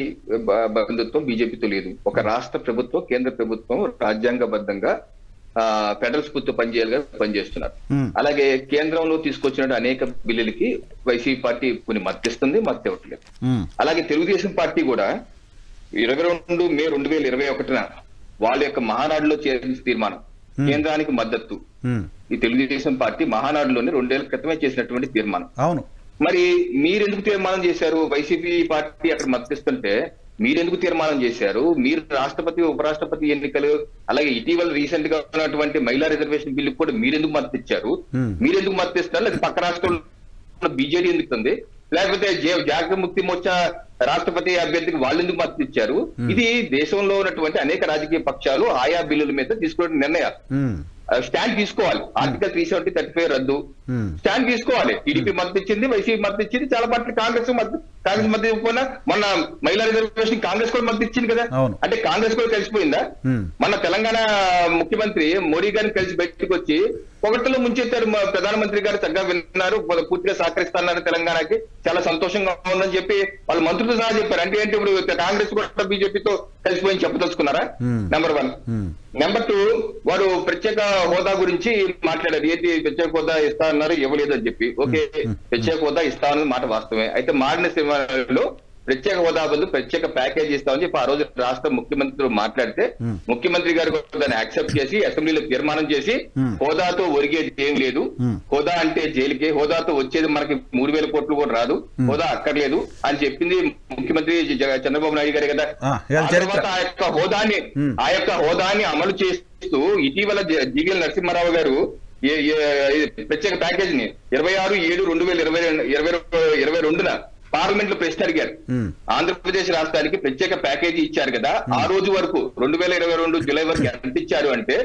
బంధుత్వం బీజేపీతో లేదు. ఒక రాష్ట్ర ప్రభుత్వం, కేంద్ర ప్రభుత్వం రాజ్యాంగబద్ధంగా ఫెడరల్ స్ఫూర్తితో పనిచేస్తున్నారు. అలాగే కేంద్రంలో తీసుకొచ్చిన అనేక బిల్లులకి వైసీపీ పార్టీ కొన్ని మద్దతిస్తుంది, మద్దతు ఇవ్వట్లేదు. అలాగే తెలుగుదేశం పార్టీ కూడా 22 మే 2021 వాళ్ళ యొక్క మహానాడులో చేసిన తీర్మానం కేంద్రానికి మద్దతు. ఈ తెలుగుదేశం పార్టీ మహానాడులోనే 2 ఏళ్ల క్రితమే చేసినటువంటి తీర్మానం. అవును, మరి మీరెందుకు తీర్మానం చేశారు? వైసీపీ పార్టీ అక్కడ మద్దతిస్తుంటే మీరెందుకు తీర్మానం చేశారు? మీరు రాష్ట్రపతి, ఉపరాష్ట్రపతి ఎన్నికలు, అలాగే ఇటీవల రీసెంట్ గా ఉన్నటువంటి మహిళా రిజర్వేషన్ బిల్లు కూడా మీరెందుకు మద్దతు ఇచ్చారు? మీరెందుకు మద్దతు ఇస్తారు? లేదా పక్క రాష్ట్రంలో బీజేడీ ఎందుకు ఉంది? లేకపోతే జాతీయ ముక్తి మోర్చా రాష్ట్రపతి అభ్యర్థికి వాళ్ళు ఎందుకు మద్దతు ఇచ్చారు? ఇది దేశంలో ఉన్నటువంటి అనేక రాజకీయ పక్షాలు ఆయా బిల్లుల మీద తీసుకునే నిర్ణయాలు. స్టాండ్ తీసుకోవాలి. ఆర్టికల్ 370, 35 రద్దు స్టాండ్ తీసుకోవాలి. టీడీపీ మద్దతు ఇచ్చింది, వైసీపీ మద్దతు ఇచ్చింది, చాలా పార్టీలు కాంగ్రెస్ మద్దతు కాంగ్రెస్ మద్దతు ఇవ్వకపోయినా మొన్న మహిళా రిజర్వేషన్ కాంగ్రెస్ కూడా మద్దతు ఇచ్చింది కదా. అంటే కాంగ్రెస్ కూడా కలిసిపోయిందా? మన తెలంగాణ ముఖ్యమంత్రి మోడీ గారిని కలిసి బయటకు వచ్చి పొగట్టులో ముంచెత్తారు. ప్రధానమంత్రి గారు చక్కగా విన్నారు, పూర్తిగా సహకరిస్తున్నారు తెలంగాణకి, చాలా సంతోషంగా ఉందని చెప్పి వాళ్ళ మంత్రులతో సహా చెప్పారు. అంటే ఏంటి ఇప్పుడు కాంగ్రెస్ కూడా బీజేపీతో కలిసిపోయి చెప్పదలుచుకున్నారా? నెంబర్ 1. నెంబర్ 2, వారు ప్రత్యేక హోదా గురించి మాట్లాడారు. ఏంటి ప్రత్యేక హోదా ఇస్తా అన్నారు, ఇవ్వలేదు అని చెప్పి. ఓకే, ప్రత్యేక హోదా ఇస్తా అన్నది మాట వాస్తవమే. అయితే మారిన సమయంలో ప్రత్యేక హోదా బదులు ప్రత్యేక ప్యాకేజ్ ఇస్తామని చెప్పి ఆ రోజు రాష్ట్ర ముఖ్యమంత్రి మాట్లాడితే ముఖ్యమంత్రి గారు దాన్ని యాక్సెప్ట్ చేసి అసెంబ్లీలో తీర్మానం చేసి హోదాతో ఒరిగేది ఏం లేదు, హోదా అంటే జైలుకే, హోదాతో వచ్చేది మనకి 3,000 కోట్లు కూడా రాదు, హోదా అక్కర్లేదు అని చెప్పింది ముఖ్యమంత్రి చంద్రబాబు నాయుడు గారే కదా. తర్వాత ఆ యొక్క హోదాన్ని అమలు చేస్తూ ఇటీవల జివిఎల్ నరసింహారావు గారు ప్రత్యేక ప్యాకేజ్ ని 26/7/2022 పార్లమెంట్ లో ప్రశ్న అడిగారు. ఆంధ్రప్రదేశ్ రాష్ట్రానికి ప్రత్యేక ప్యాకేజీ ఇచ్చారు కదా, ఆ రోజు వరకు 2022 జూలై వరకు ఎంత ఇచ్చారు అంటే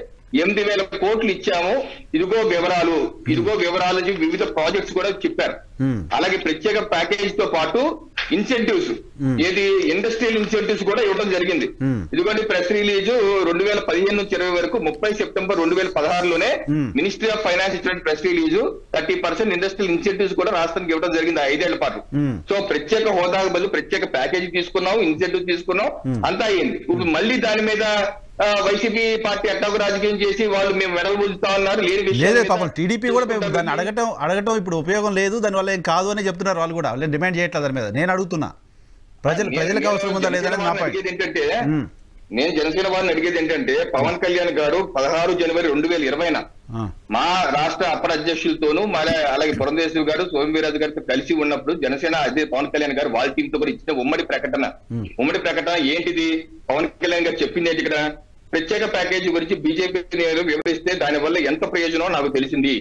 8,000 కోట్లు ఇచ్చాము, ఇదిగో వివరాలు వివిధ ప్రాజెక్ట్స్ కూడా చెప్పారు. అలాగే ప్రత్యేక ప్యాకేజ్ తో పాటు ఇన్సెంటివ్స్, ఏది ఇండస్ట్రియల్ ఇన్సెంటివ్స్ కూడా ఇవ్వడం జరిగింది. ఇదిగోండి ప్రెస్ రిలీజ్ 2015 నుంచి 20 వరకు 30 సెప్టెంబర్ 2016లోనే మినిస్ట్రీ ఆఫ్ ఫైనాన్స్ ఇచ్చిన ప్రెస్ రిలీజ్ 30% ఇండస్ట్రియల్ ఇన్సెంటివ్స్ కూడా రాష్ట్రానికి ఇవ్వడం జరిగింది 5 ఏళ్ల పాటు. సో ప్రత్యేక హోదాకు బదులు ప్రత్యేక ప్యాకేజీ తీసుకున్నాం, ఇన్సెంటివ్ తీసుకున్నాం, అంతా అయ్యింది. ఇప్పుడు మళ్ళీ దాని మీద వైసీపీ పార్టీ అట్టాకు రాజకీయం చేసి వాళ్ళు మేము మెడలు పులుస్తా ఉన్నారు. లేదే పాపం టీడీపీ కూడా దాన్ని అడగటం ఇప్పుడు ఉపయోగం లేదు, దానివల్ల ఏం కాదు అని చెప్తున్నారు వాళ్ళు కూడా. వాళ్ళు డిమాండ్ చేయట్లేదు దాని మీద. నేను అడుగుతున్నా ప్రజలకు అవసరం ఉందా లేదా ఏంటంటే, నేను జనసేన వారిని అడిగేది ఏంటంటే, పవన్ కళ్యాణ్ గారు 16 జనవరి 2020 మా రాష్ట్ర అప్పటి అధ్యక్షులతోనూ అలాగే పురంధేశ్వరి గారు సోమవీరాజు గారితో కలిసి ఉన్నప్పుడు జనసేన అదే పవన్ కళ్యాణ్ గారు వాళ్ళ టీంతో కూడా ఇచ్చిన ఉమ్మడి ప్రకటన ఏంటిది? పవన్ కళ్యాణ్ గారు చెప్పింది ఏంటి ఇక్కడ? ప్రత్యేక ప్యాకేజీ గురించి బీజేపీ వివరిస్తే దాని వల్ల ఎంత ప్రయోజనం నాకు తెలిసింది.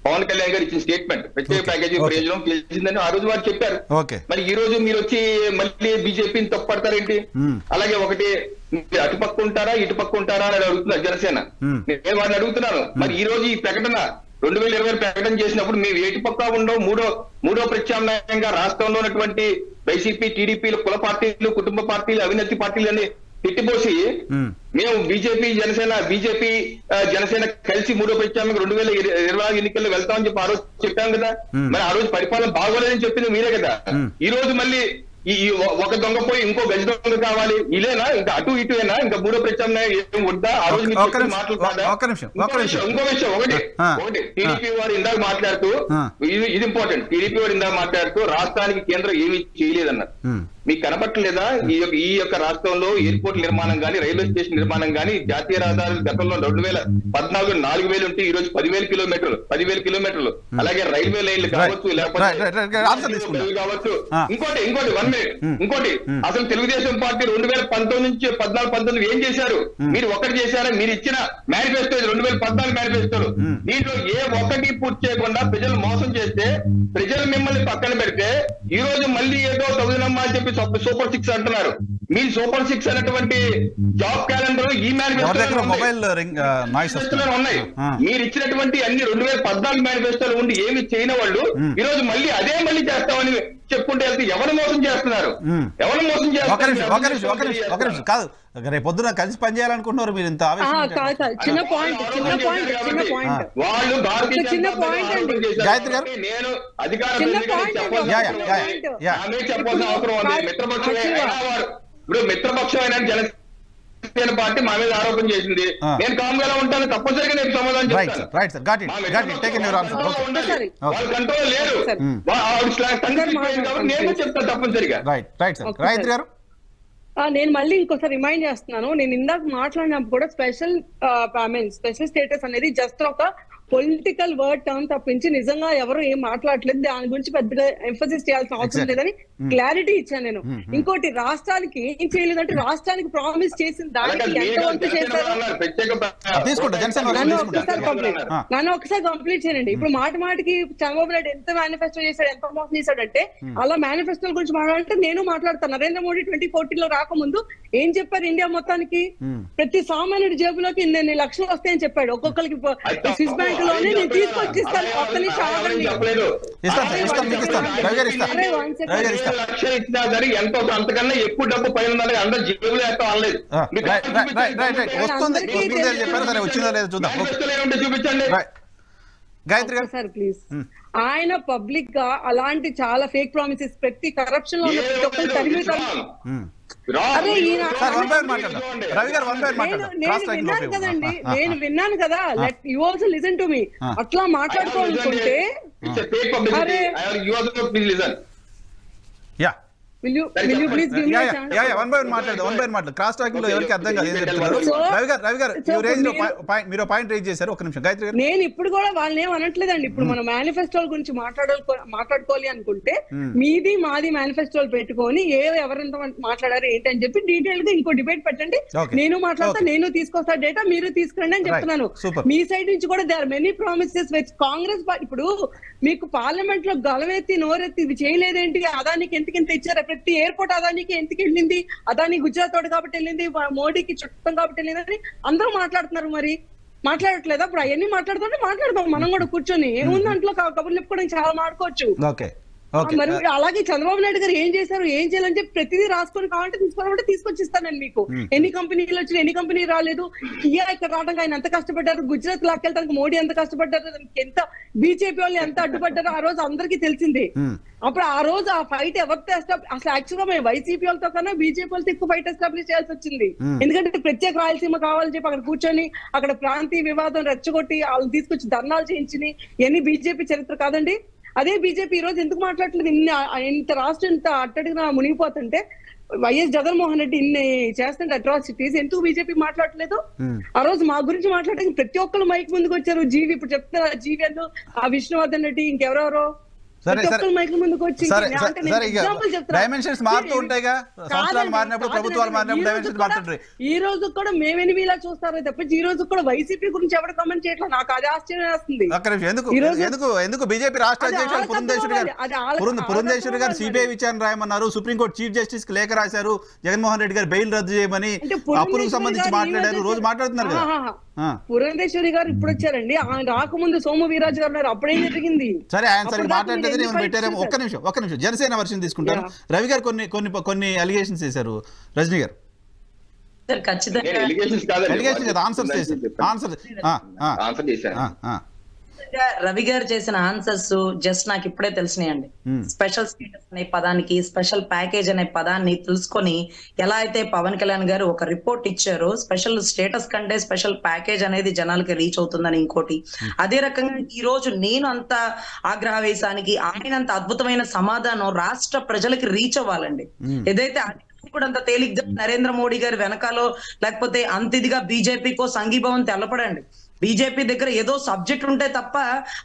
పవన్ కళ్యాణ్ గారు ఇచ్చిన స్టేట్మెంట్ ప్రత్యేక ప్యాకేజీ ప్రయోజనం తెలిసిందని ఆ రోజు వారు చెప్పారు. మరి ఈ రోజు మీరు వచ్చి మళ్ళీ బీజేపీని తప్పుపడతారేంటి? అలాగే ఒకటి అటుపక్క ఉంటారా ఇటుపక్క ఉంటారా అని అడుగుతున్నారు జనసేన. నేను వారిని అడుగుతున్నాను, మరి ఈ రోజు ఈ ప్రకటన 2020 ప్రకటన చేసినప్పుడు మేము ఏటి పక్క ఉండవు, మూడో ప్రత్యామ్నాయంగా రాష్ట్రంలో ఉన్నటువంటి వైసీపీ టీడీపీలు కుల పార్టీలు కుటుంబ పార్టీలు అవినీతి పార్టీలు అని తిట్టిపోసి మేము బీజేపీ జనసేన కలిసి 3వ ప్రత్యామ్నాయం 2024 ఎన్నికల్లో వెళ్తామని చెప్పి ఆ రోజు చెప్పాం కదా. మరి ఆ రోజు పరిపాలన బాగోలేదని చెప్పింది మీరే కదా. ఈ రోజు మళ్ళీ ఈ ఒక దొంగ పోయి ఇంకో గజ దొంగ కావాలి, ఇదేనా? ఇంకా అటు ఇటు అయినా ఇంకా 3వ ప్రత్యామ్నాయం ఏం వద్దా? ఆ రోజు మాటలు కాదా? ఇంకో విషయం ఒకటి టీడీపీ వారు ఇందాక మాట్లాడుతూ, ఇది ఇంపార్టెంట్, టీడీపీ వారు ఇందాక మాట్లాడుతూ రాష్ట్రానికి కేంద్రం ఏమీ చేయలేదన్నారు. మీకు కనపట్టలేదా? ఈ యొక్క రాష్ట్రంలో ఎయిర్పోర్ట్ నిర్మాణం కానీ, రైల్వే స్టేషన్ నిర్మాణం కానీ, జాతీయ రహదారులు గతంలో 2014 4,000 ఉంటే ఈ రోజు 10,000 కిలోమీటర్లు, అలాగే రైల్వే లైన్లు కావచ్చు, లేకపోతే కావచ్చు. ఇంకోటి అసలు తెలుగుదేశం పార్టీ 2019 నుంచి 14-19 ఏం చేశారు? మీరు ఒకటి చేశారా? మీరు ఇచ్చిన మేనిఫెస్టో 2014 మేనిఫెస్టోలు, దీంట్లో ఏ ఒక్కటి పూర్తి చేయకుండా ప్రజలు మోసం చేస్తే, ప్రజలు మిమ్మల్ని పక్కన పెడితే ఈ రోజు మళ్ళీ ఏదో తగుదనమ్మా అని చెప్పి సూపర్ 6 అంటున్నారు. మీ సూపర్ 6 అనేటువంటి జాబ్ క్యాలెండర్ ఈ మేనిఫెస్టోలో ఉన్నాయి. మీరు ఇచ్చినటువంటి అన్ని 2014 మేనిఫెస్టోలు ఉండి ఏమి చేయని వాళ్ళు ఈ రోజు మళ్ళీ చేస్తామని చెప్పుకుంటే వెళ్తే ఎవరు మోసం చేస్తున్నారు? కాదు, రేపు పొద్దున కలిసి పనిచేయాలనుకుంటున్నారు మీరు. ఇంత చిన్న పాయింట్ వాళ్ళు గాయత్రి గారు నేను అధికారం చెప్పాల్సిన అవసరం ఉంది. ఇప్పుడు మిత్రపక్షం అయినా జనసేన పార్టీ మా మీద ఆరోపణ చేసింది, నేను కామ్గా ఉంటాను, తప్పనిసరిగా నేను సమాధానం చెప్తాను. వాళ్ళ కంట్రోల్ లేదు, నేను చెప్తాను తప్పనిసరిగా. నేను మళ్ళీ ఇంకోసారి రిమైండ్ చేస్తున్నాను, నేను ఇందాక మాట్లాడినప్పుడు కూడా స్పెషల్ స్టేటస్ అనేది జస్ట్ ఒక పొలిటికల్ వర్డ్ టర్మ్ తప్పించి నిజంగా ఎవరు ఏం మాట్లాడలేదు, దాని గురించి పెద్దగా ఎంఫసిస్ చేయాల్సిన అవసరం లేదని క్లారిటీ ఇచ్చాను నేను. ఇంకోటి, రాష్ట్రానికి ఏం చేయలేదంటే రాష్ట్రానికి ప్రామిస్ చేసిన దానికి ఎంతవరకు చేశారు నన్ను ఒకసారి కంప్లీట్ చేయండి. ఇప్పుడు మాటికి చంద్రబాబు నాయుడు ఎంత మేనిఫెస్టో చేశాడు, ఎంత మోసం చేశాడంటే, అలా మేనిఫెస్టోల గురించి మాట్లాడాలంటే నేను మాట్లాడతాను. నరేంద్ర మోడీ 2014 రాకముందు ఏం చెప్పారు? ఇండియా మొత్తానికి ప్రతి సామాన్యుడి జేబులోకి 2 లక్షలు వస్తాయని చెప్పాడు. ఒక్కొక్కరికి స్విస్ బ్యాంక్ పార్లమెంట్ లోనే నేను తీసుకొచ్చి ఇస్తాను. ఒక్క నిమిషం ఆగండి. లక్షలు ఇచ్చినా సరే ఎంతో అంతకన్నా ఎక్కువ డబ్బు పైన ఉందని అందరూ జేబులు వేస్తాం అనలేదు. చూపించండి గాయత్రి గారు సార్ ప్లీజ్. ఆయన పబ్లిక్ గా అలాంటి చాలా ఫేక్ ప్రామిసెస్ ప్రతి కరప్షన్ లో విన్నాను కదండి, నేను విన్నాను కదా. Let you also listen to me. అట్లా మాట్లాడుకోవాలనుకుంటే Will you please give me a chance? One by one మాట్లాడదు. క్రాస్ టాకింగ్ లో ఎవరికి అర్థం కాదు ఏం చెప్తున్నారు. రవి గారు మీరు పాయింట్ రేజ్ చేశారు. ఒక నిమిషం గాయత్రి గారు. నేను ఇప్పుడు కూడా వాళ్ళని ఏం అనట్లేదండి. ఇప్పుడు మనం మేనిఫెస్టోల గురించి మాట్లాడుకోవాలి అనుకుంటే మీది మాది మేనిఫెస్టోలు పెట్టుకొని ఎవరెంత మాట్లాడారు ఏంటి అని చెప్పి డీటెయిల్ గా ఇంకో డిబేట్ పెట్టండి. నేను మాట్లాడతా, నేను తీసుకొస్తా డేటా, మీరు తీసుకురండి అని చెప్తున్నాను. మీ సైడ్ నుంచి కూడా they are many promises which Congress ఇప్పుడు మీకు పార్లమెంట్ లో గలవెత్తి నోరెత్తి ఇది చేయలేదేంటి, అదానికి ఎందుకింత ఇచ్చారు, ప్రతి ఎయిర్పోర్ట్ అదానికి ఎందుకు వెళ్ళింది, అదాని గుజరాత్ తోటి కాబట్టి వెళ్ళింది, మోడీకి చుట్టం కాబట్టి వెళ్ళింది అని అందరూ మాట్లాడుతున్నారు. మరి మాట్లాడట్లేదా? ఇప్పుడు అవన్నీ మాట్లాడదాం మనం కూడా కూర్చొని. ఏముంది దాంట్లో కబుర్లు చెప్పుకోవడానికి చాలా మాట్లాడుకోవచ్చు. మరి అలాగే చంద్రబాబు నాయుడు గారు ఏం చేశారు ఏం చేయాలని చెప్పి ప్రతిదీ రాసుకొని కావాలంటే తీసుకోవాలంటే తీసుకొచ్చి ఇస్తానండి మీకు. ఎన్ని కంపెనీలు వచ్చినా ఎన్ని కంపెనీ రాలేదు, కియా ఇక్కడ రావడానికి ఆయన ఎంత కష్టపడ్డారు, గుజరాత్ లాక్కెళ్ళడానికి మోడీ ఎంత కష్టపడ్డారు, ఎంత బీజేపీ వాళ్ళు ఎంత అడ్డుపడ్డారో ఆ రోజు అందరికీ తెలిసింది. అప్పుడు ఆ రోజు ఆ ఫైట్ ఎవరితో అసలు యాక్చువల్ గా మేము వైసీపీ వాళ్ళతో కన్నా బీజేపీ వాళ్ళతో ఎక్కువ ఫైట్ ఎస్టాబ్లిష్ చేయాల్సి వచ్చింది. ఎందుకంటే ప్రత్యేక రాయలసీమ కావాలని చెప్పి అక్కడ కూర్చొని అక్కడ ప్రాంతీయ వివాదం రెచ్చగొట్టి వాళ్ళని తీసుకొచ్చి ధర్నాలు చేయించి ఎన్ని బీజేపీ చరిత్ర కాదండి. అదే బీజేపీ ఈ రోజు ఎందుకు మాట్లాడలేదు? ఇంత రాష్ట్రం ఇంత అట్టడిగా మునిగిపోతుంటే వైఎస్ జగన్మోహన్ రెడ్డి ఇన్ని చేస్తుంటే అట్రాసిటీస్ ఎందుకు బీజేపీ మాట్లాడలేదు? ఆ రోజు మా గురించి మాట్లాడడానికి ప్రతి ఒక్కరు మైక్ ముందుకు వచ్చారు. జీవి ఇప్పుడు చెప్తారు, జీవి అన్ను, ఆ విష్ణువర్ధన్ రెడ్డి, ఇంకెవరెవరో డైమెన్షన్స్ మారుతూ ఉంటాయిగా, సంవత్సరాలు మారినప్పుడు ప్రభుత్వాలు మారినప్పుడు డైమెన్షన్స్ మారుతుంటాయి. ఈ రోజు కూడా మేమేమి ఇలా చూస్తారో తప్పించి ఈ రోజు కూడా వైసీపీ గురించి ఎవరు కామెంట్ చేయట్లేదు. నాకు అది ఆశ్చర్యం వేస్తుంది. ఎందుకు బీజేపీ రాష్ట్ర అధ్యక్షుడు పురంధేశ్వరి గారు సిబిఐ విచారణ రాయమన్నారు, సుప్రీంకోర్టు చీఫ్ జస్టిస్ కి లేఖ రాశారు, జగన్మోహన్ రెడ్డి గారు బెయిల్ రద్దు చేయమని అప్పులకు సంబంధించి మాట్లాడారు, రోజు మాట్లాడుతున్నారు కదా. పురంధేశ్వరి గారు ఇప్పుడు వచ్చారండి, ఆయన రాకముందు సోము వీరాజు గారు ఉన్నారు. అప్పుడేం జరిగింది? సరే ఆయన సరిగ్గా మాట్లాడేది పెట్టారేమో. ఒక్క నిమిషం జనసేన వర్షన్ తీసుకుంటారు. రవి గారు కొన్ని అలిగేషన్స్ చేశారు, రజనీ గారు రవి గారు చేసిన ఆన్సర్స్ జస్ట్ నాకు ఇప్పుడే తెలిసినాయండి. స్పెషల్ స్టేటస్ అనే పదానికి స్పెషల్ ప్యాకేజ్ అనే పదాన్ని తెలుసుకొని ఎలా అయితే పవన్ కళ్యాణ్ గారు ఒక రిపోర్ట్ ఇచ్చారో, స్పెషల్ స్టేటస్ కంటే స్పెషల్ ప్యాకేజ్ అనేది జనాలకి రీచ్ అవుతుందని ఇంకోటి, అదే రకంగా ఈ రోజు నేను అంత ఆగ్రహవేశానికి ఆయన అంత అద్భుతమైన సమాధానం రాష్ట్ర ప్రజలకి రీచ్ అవ్వాలండి. ఏదైతే కూడా అంత తేలిగ్గా నరేంద్ర మోడీ గారి వెనకాలో లేకపోతే అంత ఇదిగా బీజేపీకో సంఘీభావం తెలపడండి. బీజేపీ దగ్గర ఏదో సబ్జెక్ట్ ఉంటే తప్ప